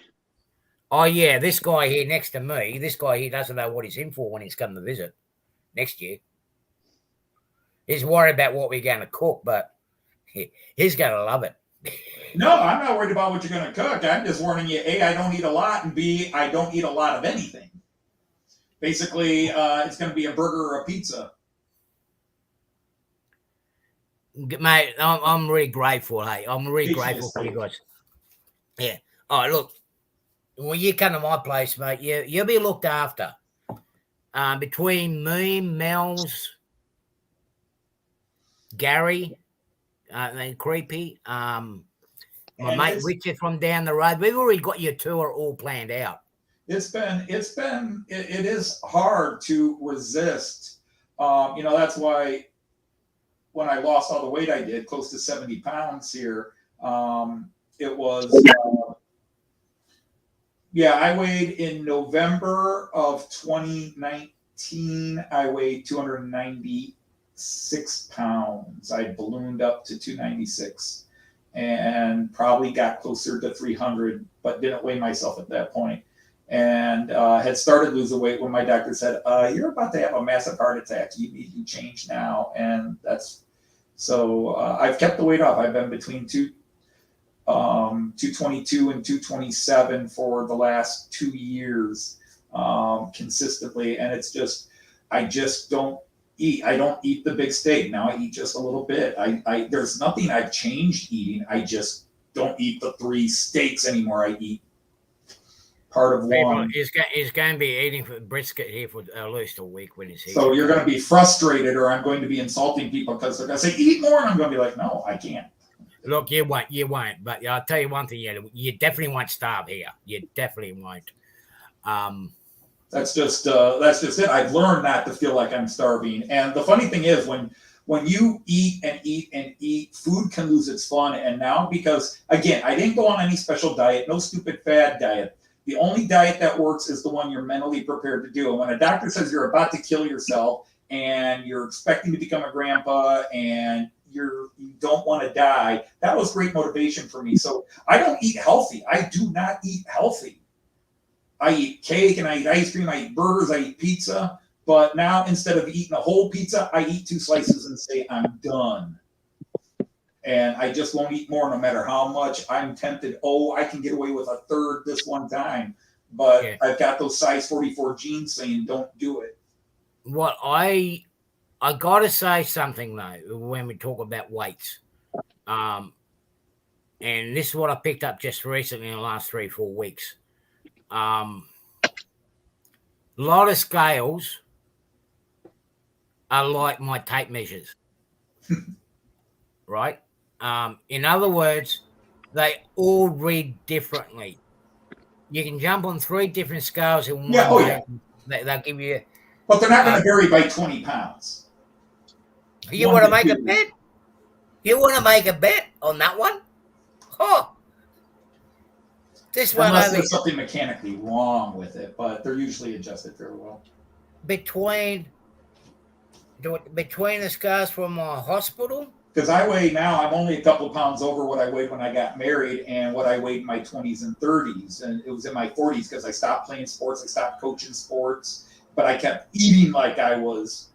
Oh yeah, this guy here next to me. This guy here doesn't know what he's in for when he's come to visit next year. He's worried about what we're going to cook, but he's going to love it. No, I'm not worried about what you're going to cook. I'm just warning you, A, I don't eat a lot, and B, I don't eat a lot of anything. Basically, it's going to be a burger or a pizza. Mate, I'm really grateful, hey. I'm really grateful for you guys. Yeah. Oh, look, when you come to my place, mate, you'll be looked after. Between me, Mel's, Gary, and Creepy, my mate Richard from down the road, we've already got your tour all planned out. It is hard to resist. That's why when I lost all the weight I did, close to 70 pounds here, it was, I weighed in November of 2019, I weighed 296 pounds. I ballooned up to 296 and probably got closer to 300, but didn't weigh myself at that point. And had started losing weight when my doctor said, you're about to have a massive heart attack. You need to change now. And so I've kept the weight off. I've been between 222 and 227 for the last 2 years consistently. And it's just, I just don't eat. I don't eat the big steak. Now I eat just a little bit. There's nothing I've changed eating. I just don't eat the 3 steaks anymore. I eat part of People, one. He's going to be eating for brisket here for at least a week when he's here. So you're going to be frustrated, or I'm going to be insulting people because they're going to say, eat more, and I'm going to be like, no, I can't. Look, you won't. But I'll tell you one thing: you definitely won't starve here. You definitely won't. That's just it. I've learned not to feel like I'm starving. And the funny thing is, when you eat and eat and eat, food can lose its fun. And now, because again, I didn't go on any special diet, no stupid fad diet. The only diet that works is the one you're mentally prepared to do. And when a doctor says you're about to kill yourself and you're expecting to become a grandpa and you don't want to die, that was great motivation for me. So I don't eat healthy. I do not eat healthy. I eat cake and I eat ice cream. I eat burgers. I eat pizza. But now, instead of eating a whole pizza, I eat 2 slices and say I'm done. And I just won't eat more no matter how much I'm tempted. Oh, I can get away with a third this one time. But yeah. I've got those size 44 genes saying don't do it. Well, I got to say something, though, when we talk about weights. And this is what I picked up just recently in the last 3-4 weeks. A lot of scales are like my tape measures. Right? In other words, they all read differently. You can jump on 3 different scales in one day. Yeah. They'll give you... But they're not going to vary by 20 pounds. You want to make a bet? You want to make a bet on that one? Oh. Unless there's something mechanically wrong with it, but they're usually adjusted very well. Between the scales from my hospital... Because I weigh now, I'm only a couple of pounds over what I weighed when I got married and what I weighed in my 20s and 30s. And it was in my 40s because I stopped playing sports, I stopped coaching sports, but I kept eating like I was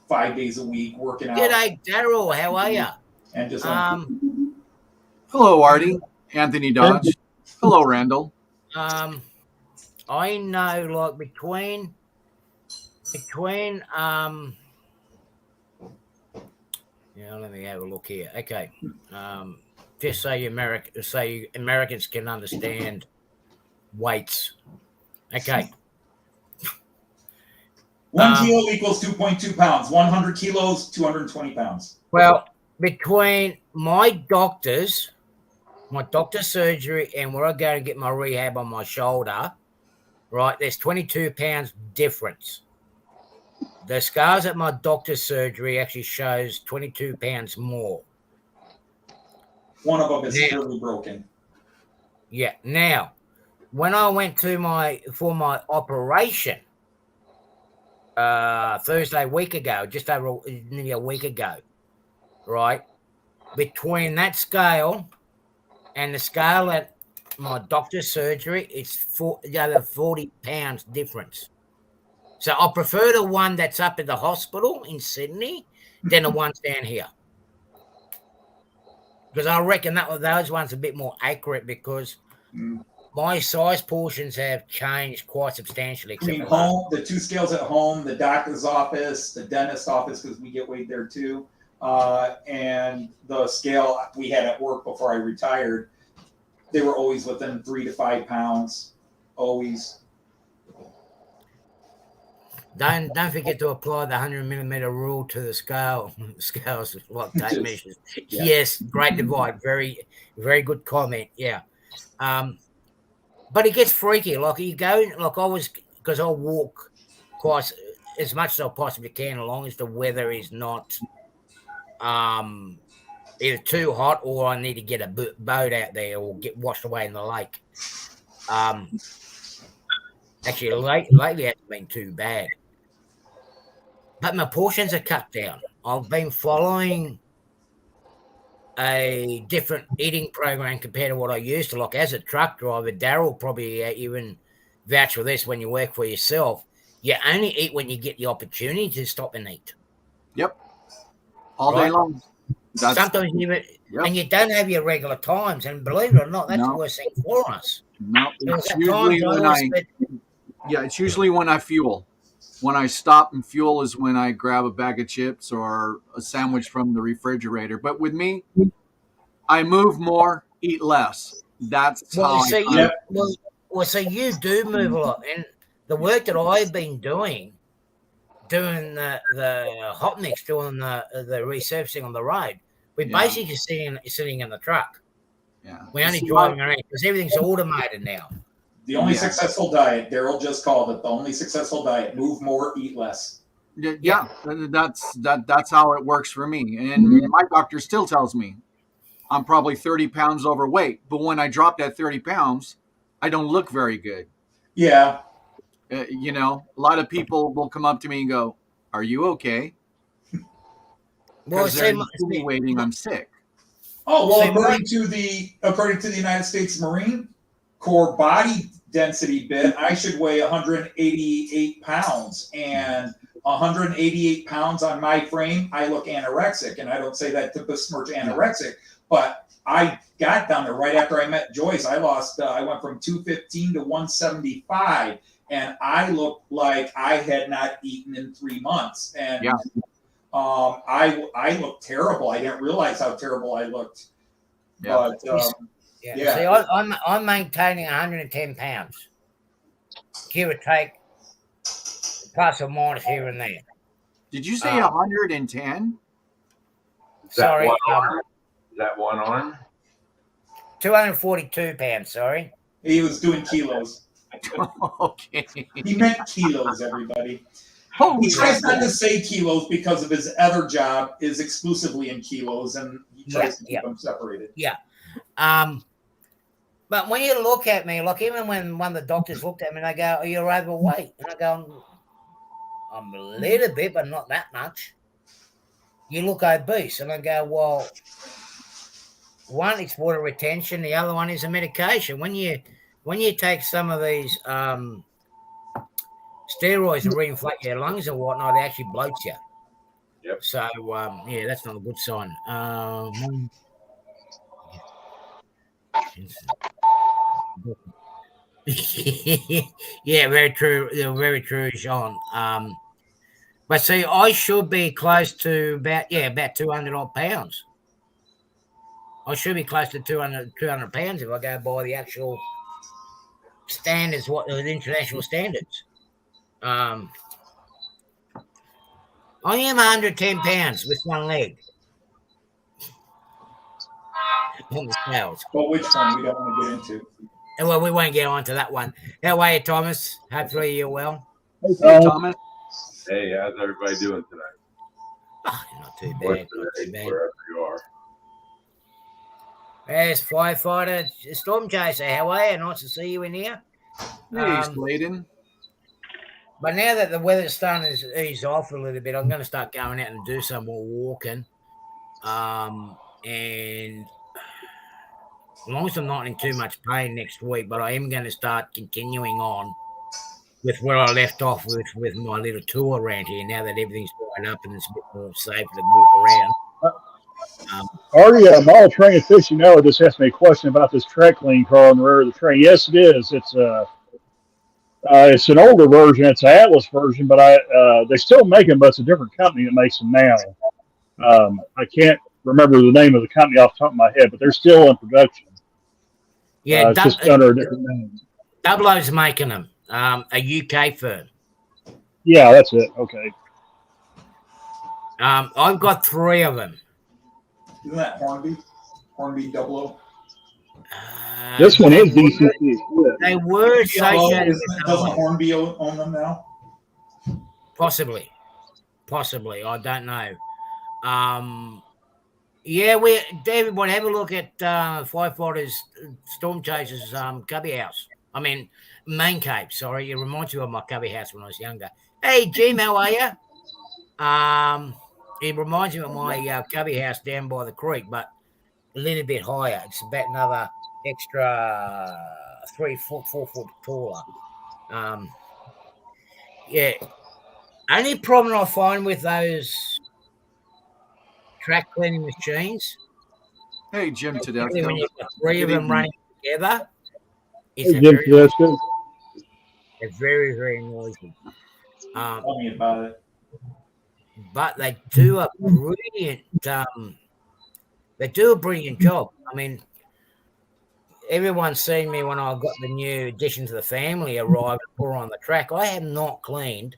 5 days a week, working out. G'day, Daryl, how are you? And just hello, Artie. Anthony Dodge. Hello, Randall. I know, like, between let me have a look here. Okay. Just so Americans can understand weights. Okay. 1 kilo equals 2.2 pounds. 100 kilos, 220 pounds. Well, between my doctor's surgery and where I go to get my rehab on my shoulder, right, there's 22 pounds difference. The scars at my doctor's surgery actually shows 22 pounds more. One of them is severely broken. Yeah. Now, when I went for my operation Thursday, just over nearly a week ago, right? Between that scale and the scale at my doctor's surgery, it's 40 pounds difference. So I prefer the one that's up at the hospital in Sydney than the ones down here. Because I reckon those ones are a bit more accurate because my size portions have changed quite substantially. Between home, the 2 scales at home, the doctor's office, the dentist's office, because we get weighed there too, and the scale we had at work before I retired, they were always within 3 to 5 pounds, always. Don't forget to apply the 100-millimeter rule to the scales like tape measures. Yeah. Yes, great divide. Very, very good comment. Yeah. But it gets freaky. Like you go, because I'll walk quite as much as I possibly can, as long as the weather is not either too hot or I need to get a boat out there or get washed away in the lake. Actually, lately it hasn't been too bad. But my portions are cut down. I've been following a different eating program compared to what I used to. Like as a truck driver, Daryl probably even vouch for this when you work for yourself. You only eat when you get the opportunity to stop and eat. Yep. All day long. Sometimes and you don't have your regular times. And believe it or not, that's the worst thing for us. No, it's usually when I fuel. When I stop and fuel is when I grab a bag of chips or a sandwich from the refrigerator. But with me, I move more eat less. That's Well, how see, I so you do move a lot, and the work that I've been doing the hot mix, doing the resurfacing on the road, we're basically sitting in the truck. Yeah. We're only driving around because everything's automated now. The only successful diet, Daryl just called it, the only successful diet, move more, eat less. Yeah, that's how it works for me. And my doctor still tells me I'm probably 30 pounds overweight, but when I drop that 30 pounds, I don't look very good. Yeah. You know, a lot of people will come up to me and go, "Are you okay?" Because they're insinuating I'm sick. Oh well, according to the United States Marine Corps body density bit, I should weigh 188 pounds, and 188 pounds on my frame, I look anorexic, and I don't say that to besmirch anorexic, but I got down there right after I met Joyce. I went from 215 to 175, and I looked like I had not eaten in 3 months, and I looked terrible. I didn't realize how terrible I looked. Yeah. But See, I'm maintaining 110 pounds, give or take, plus or minus here and there. Did you say 110? Sorry, is that one arm? 242 pounds. Sorry, he was doing kilos. Okay, he meant kilos. Everybody. He tries not to say kilos because of his other job is exclusively in kilos, and he tries to keep them separated. Yeah. But when you look at me, like even when one of the doctors looked at me, and they go, "Are you overweight?" And I go, "I'm a little bit, but not that much." You look obese, and I go, "Well, one, it's water retention. The other one is a medication. When you take some of these steroids to reinflate your lungs and whatnot, it actually bloats you." Yep. So that's not a good sign. Yeah, very true. Very true, Sean. But see, I should be close to about 200 odd pounds. I should be close to 200 pounds if I go by the actual standards, what the international standards. I am 110 pounds with one leg on the scales. Well, which one we don't want to get into? Well, we won't get on to that one. How are you, Thomas? Hopefully you're well. Hey, Thomas. Hey, how's everybody doing tonight? Oh, not too bad. Wherever you are. There's firefighter Storm Chaser. How are you? Nice to see you in here. Hey, Sladen. But now that the weather's starting to ease off a little bit, I'm going to start going out and do some more walking. And as long as I'm not in too much pain next week, but I am going to start continuing on with where I left off with my little tour around here. Now that everything's dried up and it's a bit more safe to walk around. Artie, mall train aficionado just asked me a question about this track clean car on the rear of the train. Yes, it is. It's an older version. It's an Atlas version, but they still make them, but it's a different company that makes them now. I can't remember the name of the company off the top of my head, but they're still in production. Yeah, it's just under a different name. Double O's making them. A UK firm. Yeah, that's it. Okay. I've got 3 of them. Isn't that Hornby? Hornby 00? This one is DCC. They were associated with Doesn't Hornby own them now? Possibly. I don't know. David, would have a look at Firefighters Storm Chasers cubby house. I mean, main cave. Sorry, it reminds you of my cubby house when I was younger. Hey, Jim, how are you? It reminds me of my cubby house down by the creek, but a little bit higher. It's about another extra 3 foot, 4 foot taller. Only problem I find with those track cleaning machines. Hey, Jim Tedesco. When you've got 3 of them running together, it's very, very noisy. Tell me about it. But they do a brilliant. They do a brilliant job. I mean, everyone's seen me when I got the new addition to the family arrive or on the track. I have not cleaned.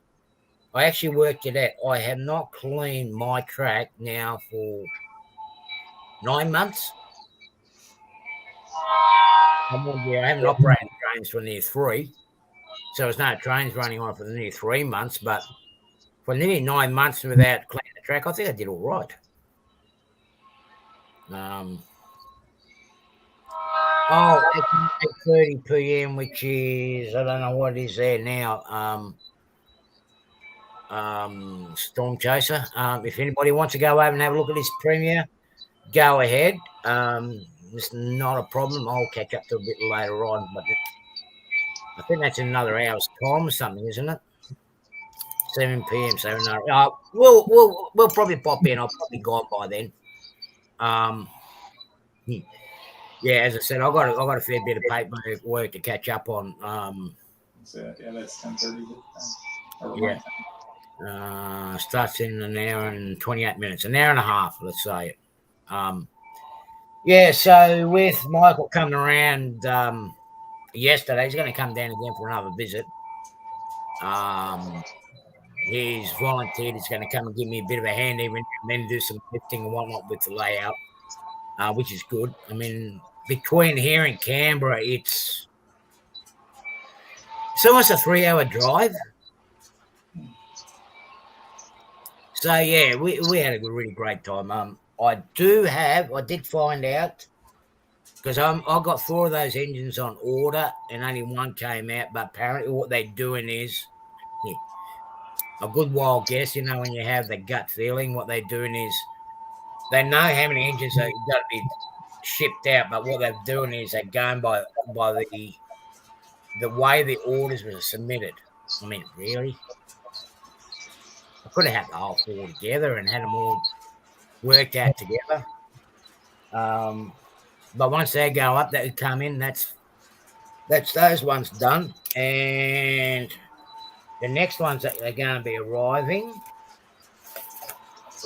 I actually worked it out. I have not cleaned my track now for 9 months. I haven't operated trains for nearly 3. So there's no trains running on for nearly 3 months, but for nearly 9 months without cleaning the track, I think I did all right. It's 8:30 p.m., which is, I don't know what it is there now. Storm Chaser. If anybody wants to go over and have a look at this premiere, go ahead. It's not a problem. I'll catch up to a bit later on, but I think that's in another hour's time or something, isn't it? 7 p.m. 7. We'll probably pop in. I'll probably gone by then. Yeah, as I said, I got a fair bit of paperwork to catch up on. That's 10:30. Yeah. Starts in an hour and 28 minutes, an hour and a half, let's say. Yeah, so with Michael coming around yesterday, he's going to come down again for another visit. He's volunteered. He's going to come and give me a bit of a hand even and then do some lifting and whatnot with the layout, which is good. I mean, between here and Canberra, it's almost a 3-hour drive. So yeah, we had a really great time. I did find out because I got 4 of those engines on order and only 1 came out. But apparently, what they're doing is a good wild guess. You know, when you have the gut feeling, what they're doing is they know how many engines are going to be shipped out. But what they're doing is they're going by the way the orders were submitted. I mean, really. I could have had the whole 4 together and had them all worked out together. But once they go up, they come in. That's those ones done. And the next ones that are going to be arriving.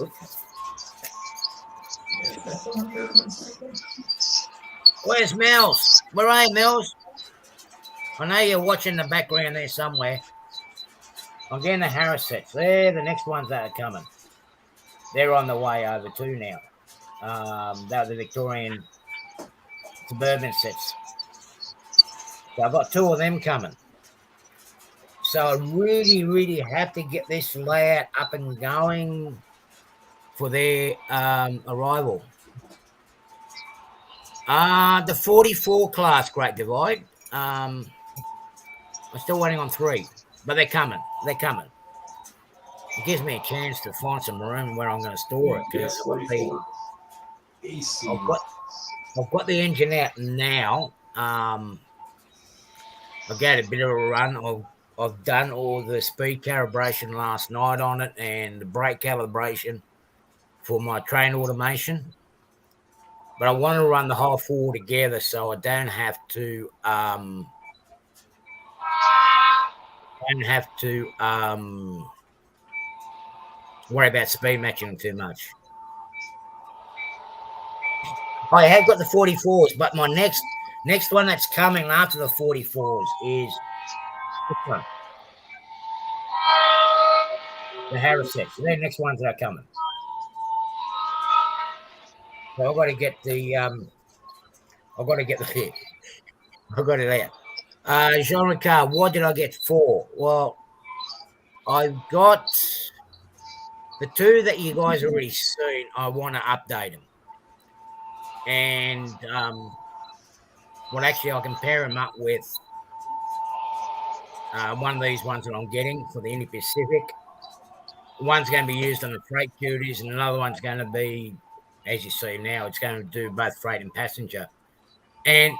Oops. Where's Mel's? Where are you, Mel's? I know you're watching the background there somewhere. I'm getting the Harris sets. They're the next ones that are coming. They're on the way over too now. They're the Victorian Suburban sets. So I've got 2 of them coming. So I really, really have to get this layout up and going for their arrival. The 44 class Great Divide. I'm still waiting on 3. But they're coming. It gives me a chance to find some room where I'm going to store it. Yes, I've got the engine out now. I've got a bit of a run. I've done all the speed calibration last night on it and the brake calibration for my train automation. But I want to run the whole 4 together so I don't have to worry about speed matching too much. I have got the 44s, but my next one that's coming after the 44s is this one. The Harris sets. They're the next ones that are coming. So I've got to get I've got it out. Jean Ricard, what did I get 4? Well, I've got the 2 that you guys already seen. I want to update them. And actually I'll compare them up with one of these ones that I'm getting for the Indian Pacific. One's going to be used on the freight duties and another one's going to be, as you see now, it's going to do both freight and passenger. And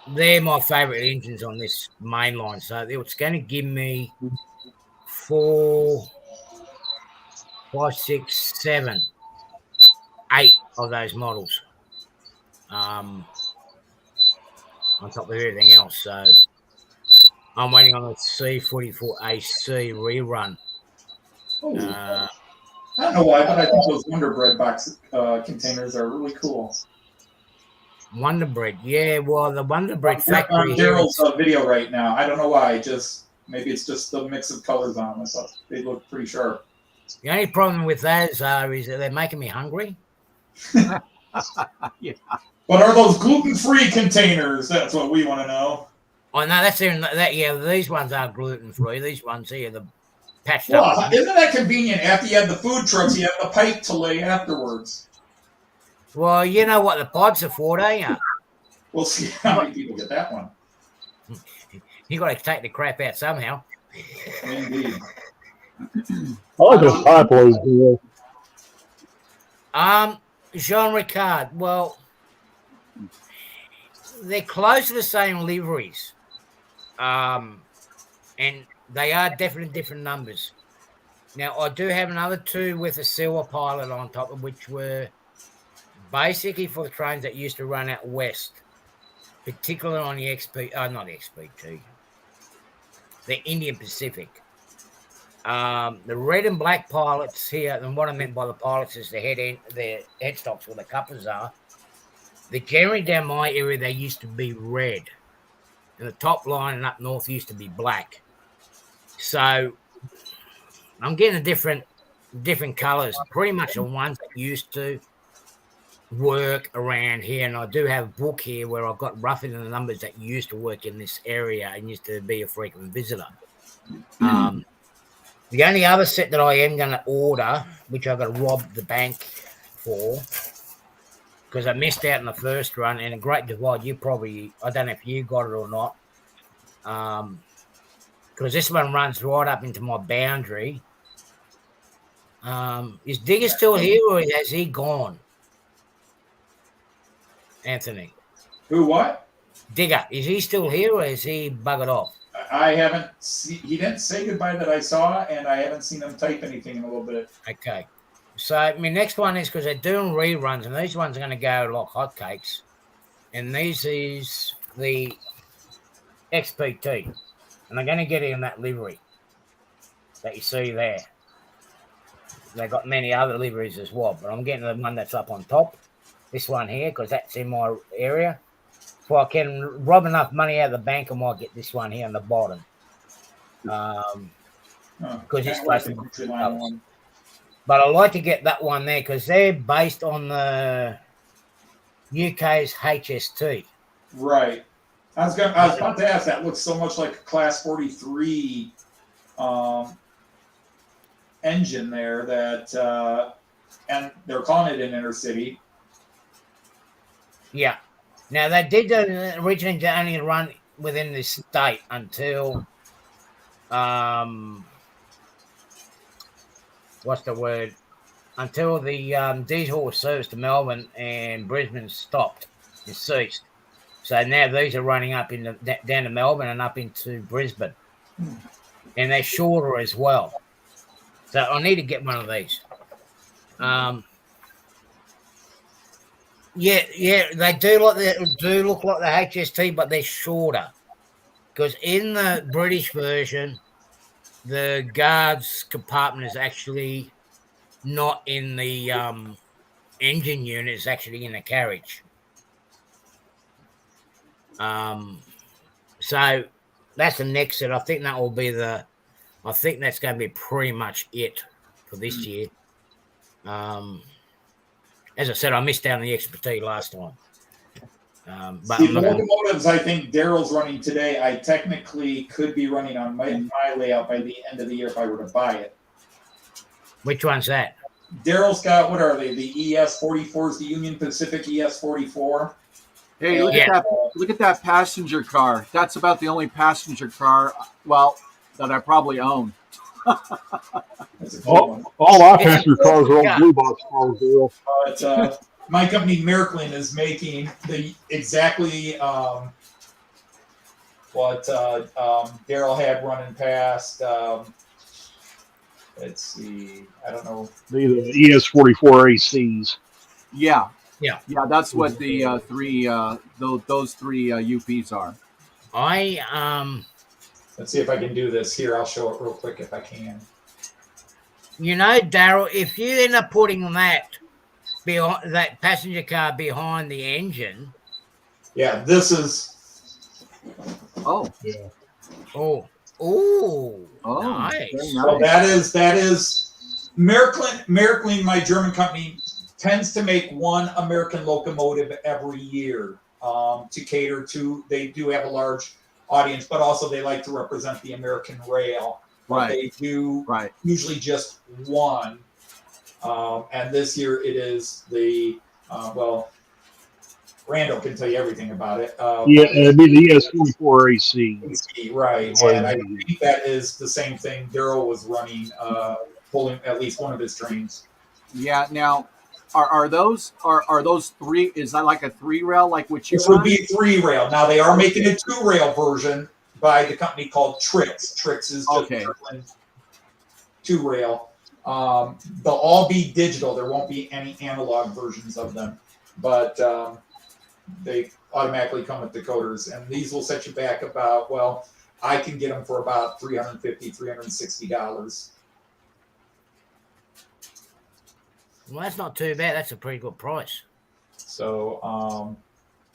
they're my favourite engines on this main line. So it's going to give me 4, 5, 6, 7, 8 of those models on top of everything else. So I'm waiting on the C44AC rerun. I don't know why, but I think those Wonder Bread box containers are really cool. Wonder Bread. Yeah, well, the Wonder Bread On factory. Daryl's video right now. I don't know why. Maybe it's just the mix of colors on them. I thought they look pretty sharp. The only problem with those is that they're making me hungry. Yeah. But are those gluten-free containers? That's what we want to know. Oh no, that's in that. Yeah, these ones are gluten free. These ones here, the patched up. Well, isn't that convenient? After you have the food trucks, you have the pipe to lay afterwards. Well, you know what the pods are for, don't you? We'll see how many people get that one. You got to take the crap out somehow. Indeed. I like those typos. Deal. Jean Ricard. Well, they're close to the same liveries, and they are definitely different numbers. Now, I do have another two with a silver pilot on top of which were basically for the trains that used to run out west, particularly on the not XPT, the Indian Pacific. The red and black pilots here, and what I meant by the pilots is the headstocks where the cuppers are. The generally down my area, they used to be red, and the top line and up north used to be black. So I'm getting different colours, pretty much the ones that used to work around here. And I do have a book here where I've got roughly the numbers that used to work in this area and used to be a frequent visitor. The only other set that I am going to order, which I've got to rob the bank for, because I missed out in the first run, and a Great Divide, I don't know if you got it or not, because this one runs right up into my boundary. Is Digger still here, or has he gone? Anthony. Who, what? Digger. Is he still here, or has he buggered off? I haven't seen, he didn't say goodbye that I saw, and I haven't seen him type anything in a little bit. Okay. So my next one is because they're doing reruns, and these ones are going to go like hotcakes. And this is the XPT, and they're going to get in that livery that you see there. They've got many other liveries as well, but I'm getting the one that's up on top. This one here, because that's in my area. If I can rob enough money out of the bank, I might get this one here on the bottom. Because it's supposed to be one. But I like to get that one there because they're based on the UK's HST. Right. I was about to ask. That looks so much like a Class 43 engine there that, and they're calling it an intercity. Yeah. Now they did originally only run within the state until what's the word? Until the diesel service to Melbourne and Brisbane stopped and ceased. So now these are running up down to Melbourne and up into Brisbane, and they're shorter as well. So I need to get one of these. Yeah, they do look like the HST, but they're shorter. Because in the British version, the guard's compartment is actually not in the engine unit; it's actually in the carriage. So that's the next set. I think that will be I think that's going to be pretty much it for this year. As I said, I missed out on the expertise last time. But the locomotives I think Daryl's running today, I technically could be running on my layout by the end of the year if I were to buy it. Which one's that? Daryl's got, what are they? The ES44s, the Union Pacific ES44. Hey, look at that passenger car. That's about the only passenger car, that I probably own. All our passenger cars are all blue box cars, Daryl. But my company, Merklin, is making the exactly what Daryl had running past. Let's see. I don't know. The ES44 ACs. Yeah. That's what the those three UPs are. Let's see if I can do this here. I'll show it real quick if I can. You know, Daryl, if you end up putting that passenger car behind the engine, Yeah, this is. Oh. Yeah. Oh, nice. Very So nice. that is Märklin, my German company, tends to make one American locomotive every year to cater to. They do have a large audience, but also they like to represent the American rail. But Right. they do Right. usually just one. And this year it is the well, Randall can tell you everything about it. Yeah, it'd be the ES44 AC. Right, What and I it'd be. think that is the same thing Daryl was running, pulling at least one of his trains. Yeah. Now, are those three? Is that like a 3-rail, like what you This would run? be 3-rail. Now they are making a 2-rail version by the company called Trix. Trix is just Okay. 2-rail. They'll all be digital. There won't be any analog versions of them, but they automatically come with decoders, and these will set you back about, well, I can get them for about $350, $360. Well, that's not too bad. That's a pretty good price. So,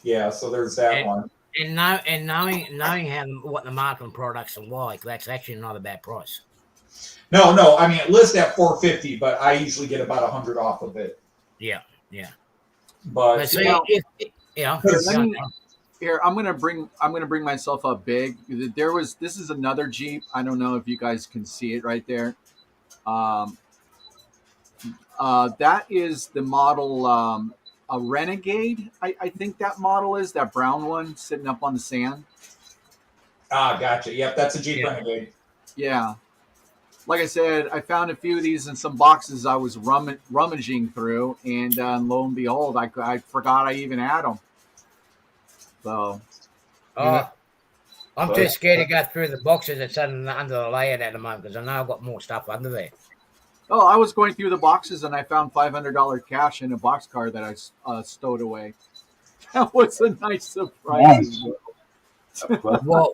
yeah, so there's that one. And knowing how what the marketing products are like, that's actually not a bad price. No, I mean it lists at $450, but I usually get about $100 off of it. Yeah. But see, yeah. Here, I'm gonna bring myself up big. This is another Jeep. I don't know if you guys can see it right there. That is the model, a Renegade. I think that model is that brown one sitting up on the sand. Gotcha. Yep, that's a Jeep Renegade. Yeah. Like I said, I found a few of these in some boxes I was rummaging through, and lo and behold, I forgot I even had them. So, I'm too scared to go through the boxes that's under the layout at the moment because I know I've got more stuff under there. oh, I was going through the boxes and I found $500 cash in a boxcar that I stowed away. That was a nice surprise. Nice. Well,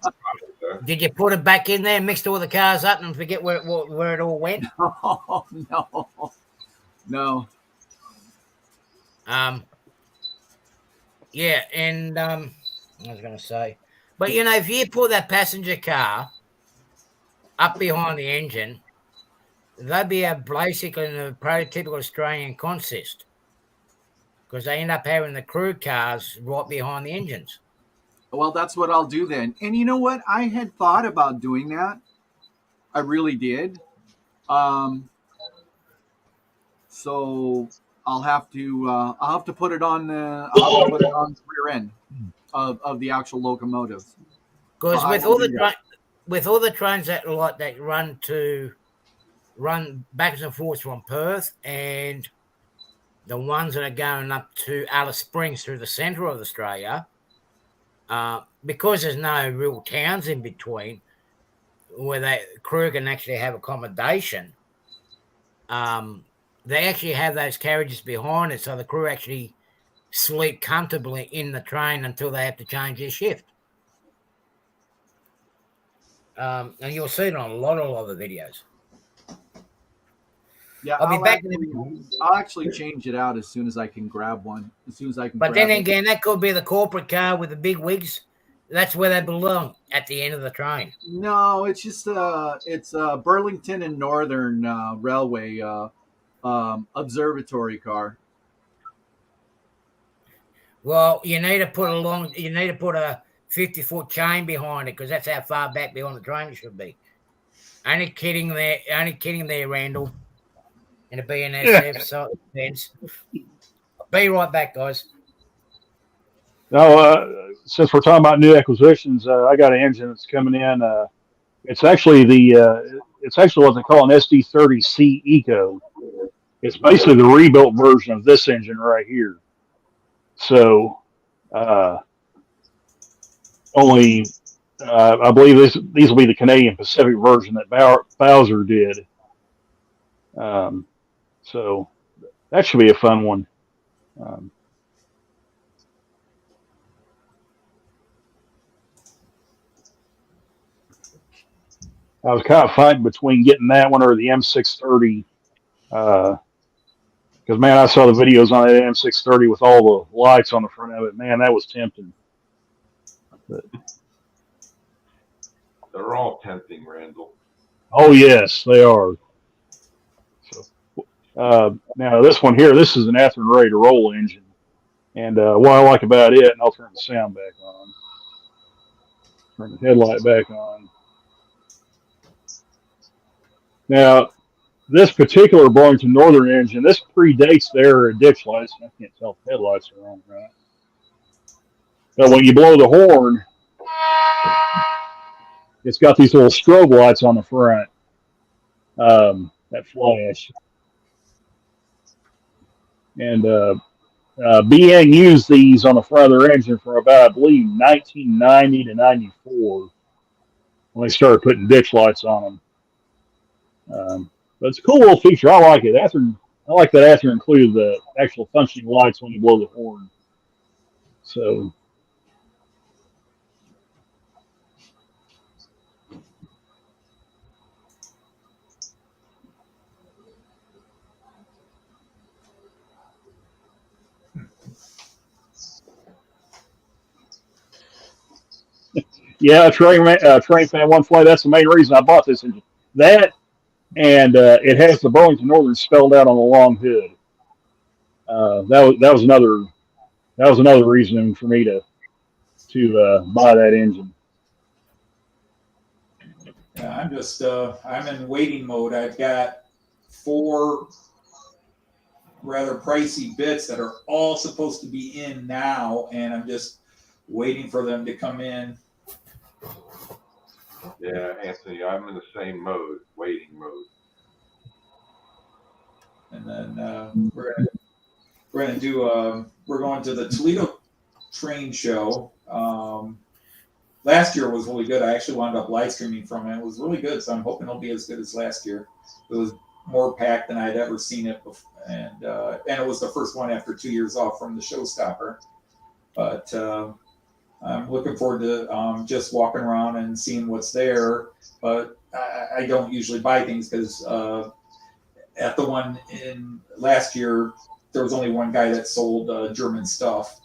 did you put it back in there, mixed all the cars up, and forget where it all went? Oh, no. Yeah, and I was going to say, but if you put that passenger car up behind the engine, they'd be basically in a prototypical Australian consist because they end up having the crew cars right behind the engines. Well, that's what I'll do then. And you know what? I had thought about doing that. I really did. So I'll have to put it on the rear end of the actual locomotive. Because with all the trains that run backwards and forwards from Perth, and the ones that are going up to Alice Springs through the centre of Australia, because there's no real towns in between where the crew can actually have accommodation, they actually have those carriages behind it, so the crew actually sleep comfortably in the train until they have to change their shift. And you'll see it on a lot of the videos. Yeah, I'll actually change it out as soon as I can grab one. But then again, that could be the corporate car with the big wigs. That's where they belong at the end of the train. No, it's just it's Burlington and Northern Railway observatory car. Well, you need to put a 50-foot chain behind it because that's how far back behind the train it should be. Only kidding there, Randall. And a BNSF, so it I'll be right back, guys. Now, since we're talking about new acquisitions, I got an engine that's coming in. It's actually what they call an SD30C Eco. It's basically the rebuilt version of this engine right here. So, only I believe these will be the Canadian Pacific version that Bowser did. So that should be a fun one. I was kind of fighting between getting that one or the M630. Because, man, I saw the videos on that M630 with all the lights on the front of it. Man, that was tempting. They're all tempting, Randall. Oh yes, they are. So now this one here, this is an Athearn ready to roll engine, and what I like about it, and I'll turn the sound back on, turn the headlight back on. Now this particular Burlington Northern engine, this predates their ditch lights. I can't tell if headlights are on, right? But when you blow the horn, it's got these little strobe lights on the front that flash. And BN used these on the front of their engine for about, I believe, 1990 to 94 when they started putting ditch lights on them. But it's a cool little feature. I like it. I like that Athearn included the actual functioning lights when you blow the horn. So. Yeah, train fan one flight. That's the main reason I bought this engine. That and it has the Burlington Northern spelled out on the long hood. That was another reason for me to buy that engine. Yeah, I'm in waiting mode. I've got 4 rather pricey bits that are all supposed to be in now, and I'm just waiting for them to come in. Yeah, Anthony, I'm in the same mode, waiting mode. And then we're going to the Toledo train show. Last year was really good. I actually wound up live streaming from it. It was really good, so I'm hoping it'll be as good as last year. It was more packed than I'd ever seen it before, and it was the first one after 2 years off from the Showstopper. But I'm looking forward to just walking around and seeing what's there. But I don't usually buy things because at the one in last year, there was only one guy that sold German stuff.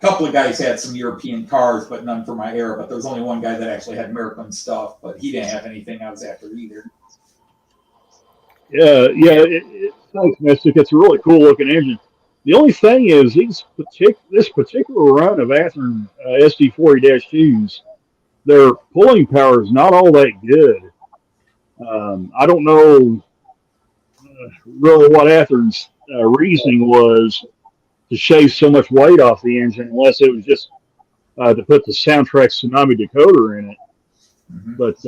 A couple of guys had some European cars, but none for my era. But there was only one guy that actually had American stuff, but he didn't have anything I was after either. Yeah, it's nice, Mystic. It's a really cool looking engine. The only thing is this particular run of Athearn SD40-2s, their pulling power is not all that good. I don't know really what Athearn's reasoning was to shave so much weight off the engine, unless it was just to put the Soundtrack Tsunami decoder in it. Mm-hmm. But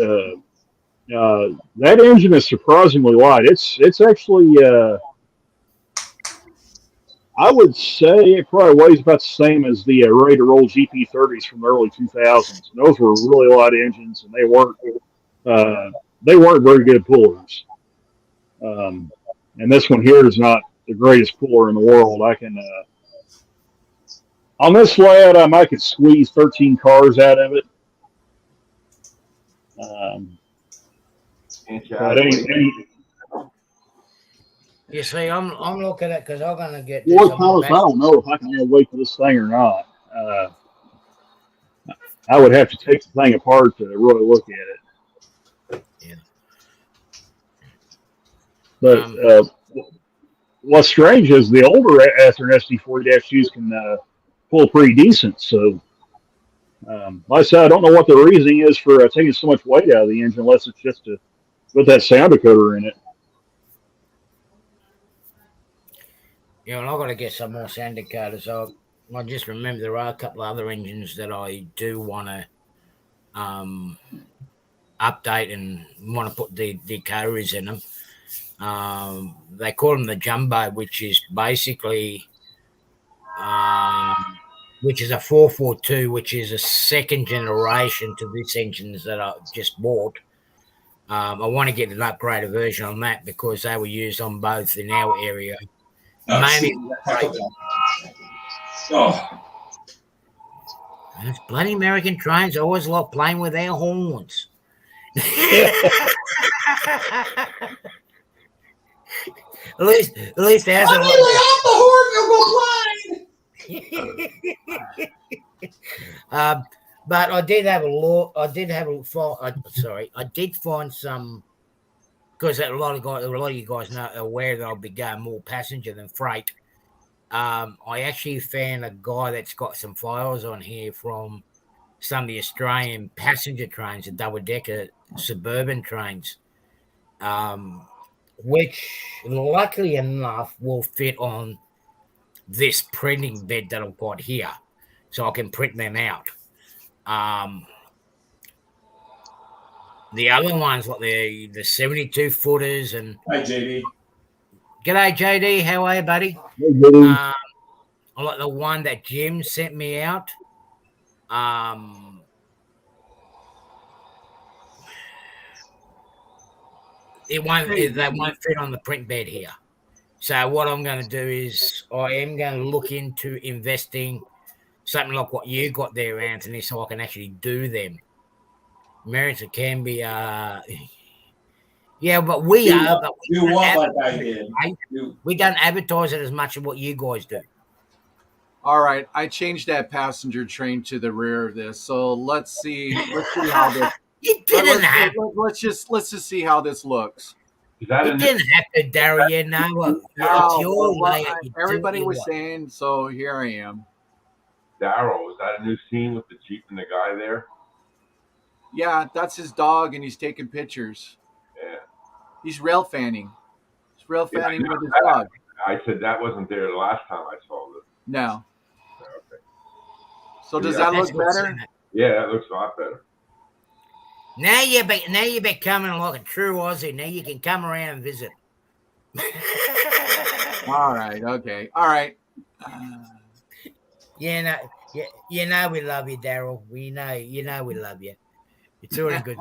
that engine is surprisingly light. It's actually, I would say it probably weighs about the same as the Ready to Roll GP30s from the early 2000s. And those were really light engines, and they weren't very good pullers. And this one here is not the greatest puller in the world. I can, on this layout, I could squeeze 13 cars out of it. You see, I'm looking at because I'm gonna get. Lord Thomas, I don't know if I can wait for this thing or not. I would have to take the thing apart to really look at it. Yeah. But what's strange is the older Athearn SD40-2s can pull pretty decent. So, like I said, I don't know what the reasoning is for taking so much weight out of the engine, unless it's just to put that sound decoder in it. Yeah, and I've got to get some more sound decoders. I just remember there are a couple of other engines that I do want to update and want to put the decoders in them. They call them the Jumbo, which is basically which is a 442, which is a second generation to this engine that I just bought. I want to get an upgraded version on that because they were used on both in our area. Maybe. Those bloody American trains always like playing with their horns. At least it has a the horn, you'll go blind. But I did have a look. I did find some, because a lot of you guys know aware that I'll be going more passenger than freight. I actually found a guy that's got some files on here from some of the Australian passenger trains, the double-decker suburban trains, which luckily enough will fit on this printing bed that I've got here, so I can print them out. The other ones, like the 72 footers, and Hi, JD. G'day JD, how are you, buddy? Hey, I like the one that Jim sent me out. They won't fit on the print bed here. So what I'm going to do is I am going to look into investing something like what you got there, Anthony, so I can actually do them. Merits it can be yeah, but we don't advertise it as much as what you guys do. All right, I changed that passenger train to the rear of this, so let's see how this. You didn't have. Let's just see how this looks. Is that You didn't have to, Daryl. You know what? It's your layout. Everybody was saying, so here I am. Daryl? Is that a new scene with the Jeep and the guy there? Yeah, that's his dog, and he's taking pictures. Yeah. He's rail fanning. He's rail fanning with his dog. I said that wasn't there the last time I saw this. No. Okay. So does that look better? Yeah, that looks a lot better. Now you're becoming like a true Aussie. Now you can come around and visit. All right. Okay. All right. You know we love you, Daryl. We know we love you. It's all in good.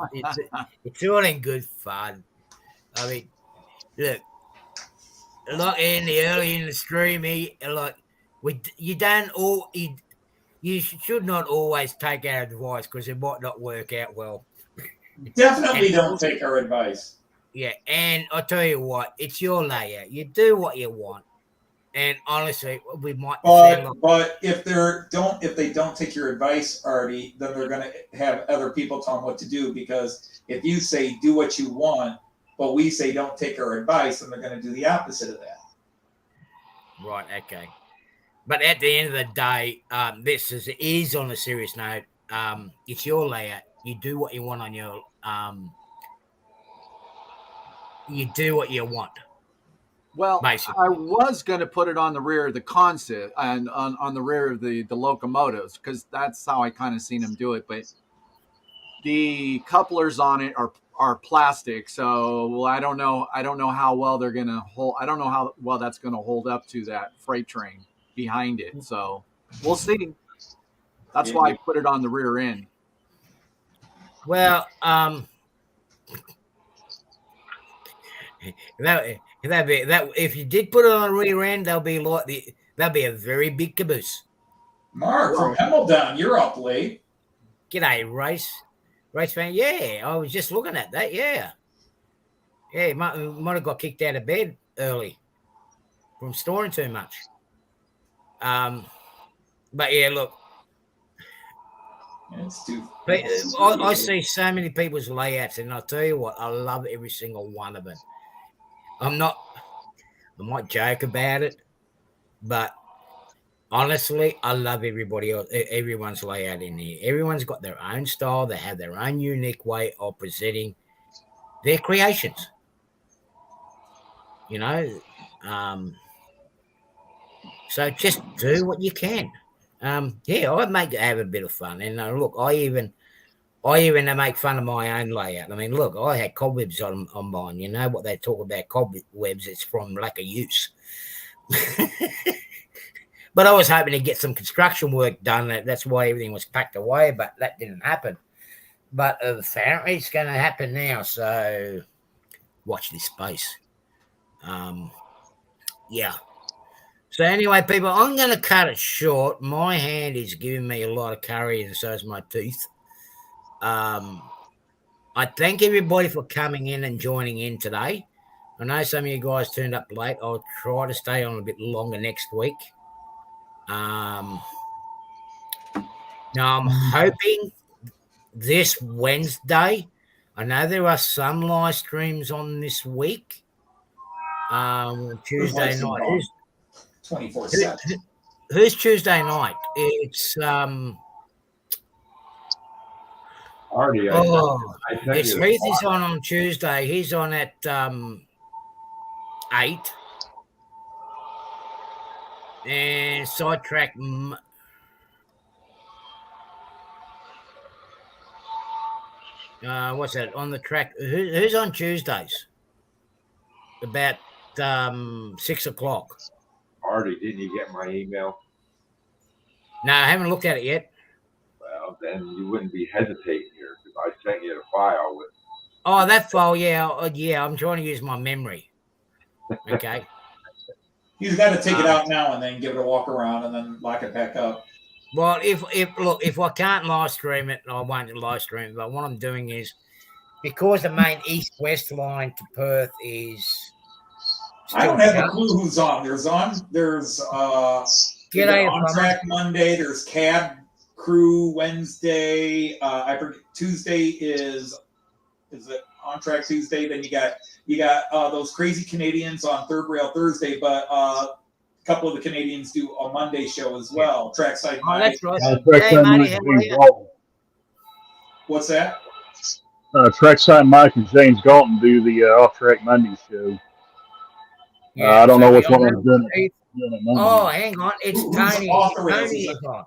It's all in good fun. I mean, look, early in the stream, you should not always take our advice because it might not work out well. Definitely don't take our advice. Yeah, and I'll tell you what, it's your layout. You do what you want. And honestly, we might. But if they don't take your advice, Artie, then they're going to have other people tell them what to do. Because if you say do what you want, but we say don't take our advice, then they're going to do the opposite of that. Right. Okay. But at the end of the day, this is on a serious note. It's your layout. You do what you want on your. You do what you want. Well, basically. I was going to put it on the rear of the consist and on the rear of the locomotives because that's how I kind of seen them do it. But the couplers on it are plastic, so I don't know how well they're going to hold. I don't know how well that's going to hold up to that freight train behind it. So we'll see. That's why I put it on the rear end. Well, that if you did put it on a rear end, that'll be a very big caboose. Mark from Hemmeldown, you're up late. G'day, race fan. Yeah, I was just looking at that. Yeah, might have got kicked out of bed early from storing too much. But yeah, look. I see so many people's layouts, and I'll tell you what, I love every single one of them. I might joke about it, but honestly, I love everyone's layout in here. Everyone's got their own style. They have their own unique way of presenting their creations. You know, so just do what you can. I have a bit of fun, and look, I even make fun of my own layout. I mean, look, I had cobwebs on mine. You know what they talk about cobwebs? It's from lack of use. But I was hoping to get some construction work done. That's why everything was packed away, but that didn't happen. But apparently it's going to happen now, so watch this space. Yeah. So anyway, people, I'm going to cut it short. My hand is giving me a lot of curry, and so is my teeth. I thank everybody for coming in and joining in today. I know some of you guys turned up late. I'll try to stay on a bit longer next week. Now, I'm hoping this Wednesday. I know there are some live streams on this week. Tuesday night. 24/7. Who's Tuesday night? It's Artie, it's Heath is on Tuesday. He's on at 8. And Sidetrack. What's that on the track? Who's on Tuesdays? About 6 o'clock. Artie, didn't you get my email? No, I haven't looked at it yet. Well, then you wouldn't be hesitating here because I sent you the file with. Oh, that file, yeah. I'm trying to use my memory. Okay. He's got to take it out now and then give it a walk around and then lock it back up. Well, if I can't live stream it, I won't live stream it. But what I'm doing is, because the main east-west line to Perth is. I don't have a clue who's on. There's on track Monday. There's cab crew Wednesday. I forget. Tuesday is it on track Tuesday? Then you got those crazy Canadians on Third Rail Thursday, but a couple of the Canadians do a Monday show as well. Trackside Mike. That's right. Hey, Marty, what's that? Trackside Mike and James Galton do the Off Track Monday show. I don't know which one I'm doing. Oh, hang on. It's Tony. Tony is on.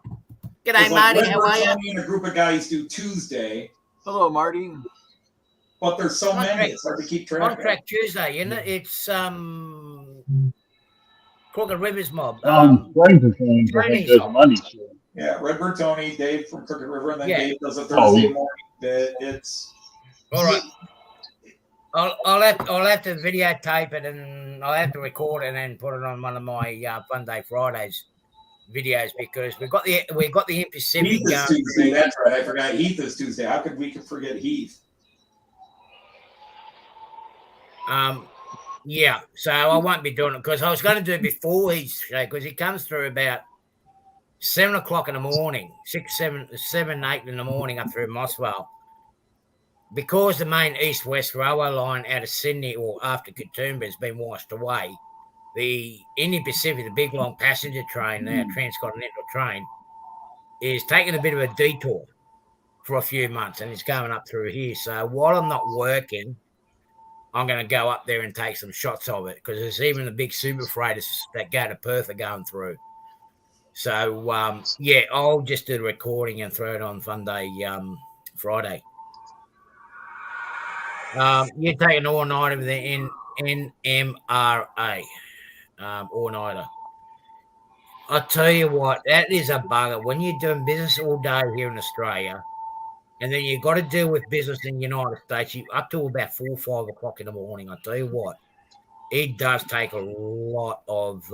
G'day, Marty. How are you? Tony and a group of guys do Tuesday. Hello, Marty. But there's so many. It's hard to keep track. On track Tuesday, isn't it? It's Crooked Rivers mob. Stranger Things, I think, does a Monday show. Yeah, Redbird Tony, Dave from Crooked River, and then Dave does a Thursday morning. It's all right. I'll have to videotape it and I'll have to record it and then put it on one of my Fun Day Fridays videos because we've got the Pacific. Heath is Tuesday. That's right. I forgot Heath is Tuesday. How could we forget Heath? Yeah. So I won't be doing it because I was going to do it before his show because he comes through about 7 o'clock in the morning, 6, 7, 8 in the morning up through Mossvale. Because the main east-west railway line out of Sydney or after Katoomba has been washed away, the Indian Pacific, the big long passenger train, now transcontinental train, is taking a bit of a detour for a few months and it's going up through here. So while I'm not working, I'm going to go up there and take some shots of it because there's even the big super freighters that go to Perth are going through. So, I'll just do the recording and throw it on Fun Day Friday. You take an all-nighter with the NMRA, all-nighter. I tell you what, that is a bugger. When you're doing business all day here in Australia, and then you've got to deal with business in the United States, you up to about 4 or 5 o'clock in the morning. I tell you what, it does take a lot of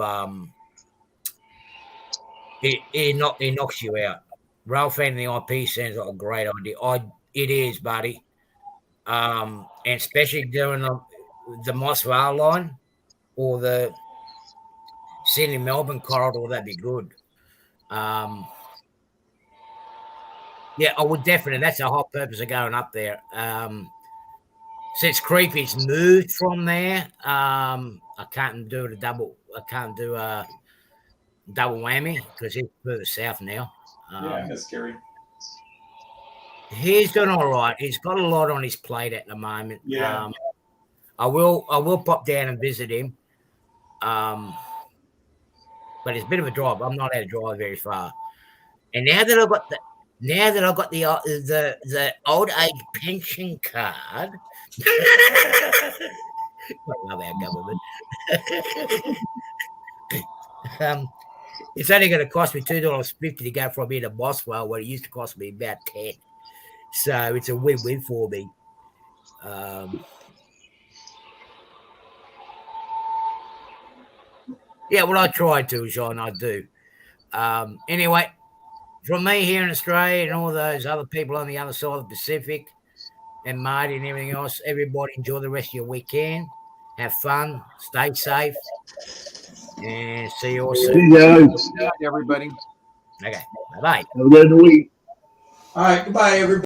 it knocks you out. Ralph and the IP sounds like a great idea. It is, buddy. And especially doing the Moss Rail line or the Sydney-Melbourne corridor, that'd be good. I would definitely. That's the whole purpose of going up there. Since Creepy's moved from there, I can't do a double whammy because he's further south now. That's scary. He's doing all right. He's got a lot on his plate at the moment. Yeah. I will pop down and visit him. But it's a bit of a drive. I'm not able to drive very far. And now that I've got the old age pension card, I love our government. It's only going to cost me $2.50 to go from here to Boswell, where it used to cost me about 10. So it's a win-win for me. What I try to, Sean, I do. Anyway, from me here in Australia and all those other people on the other side of the Pacific and Marty and everything else, everybody enjoy the rest of your weekend. Have fun. Stay safe. And see you all soon. See you guys. Everybody. Okay. Bye-bye. Have a good week. All right, goodbye, everybody.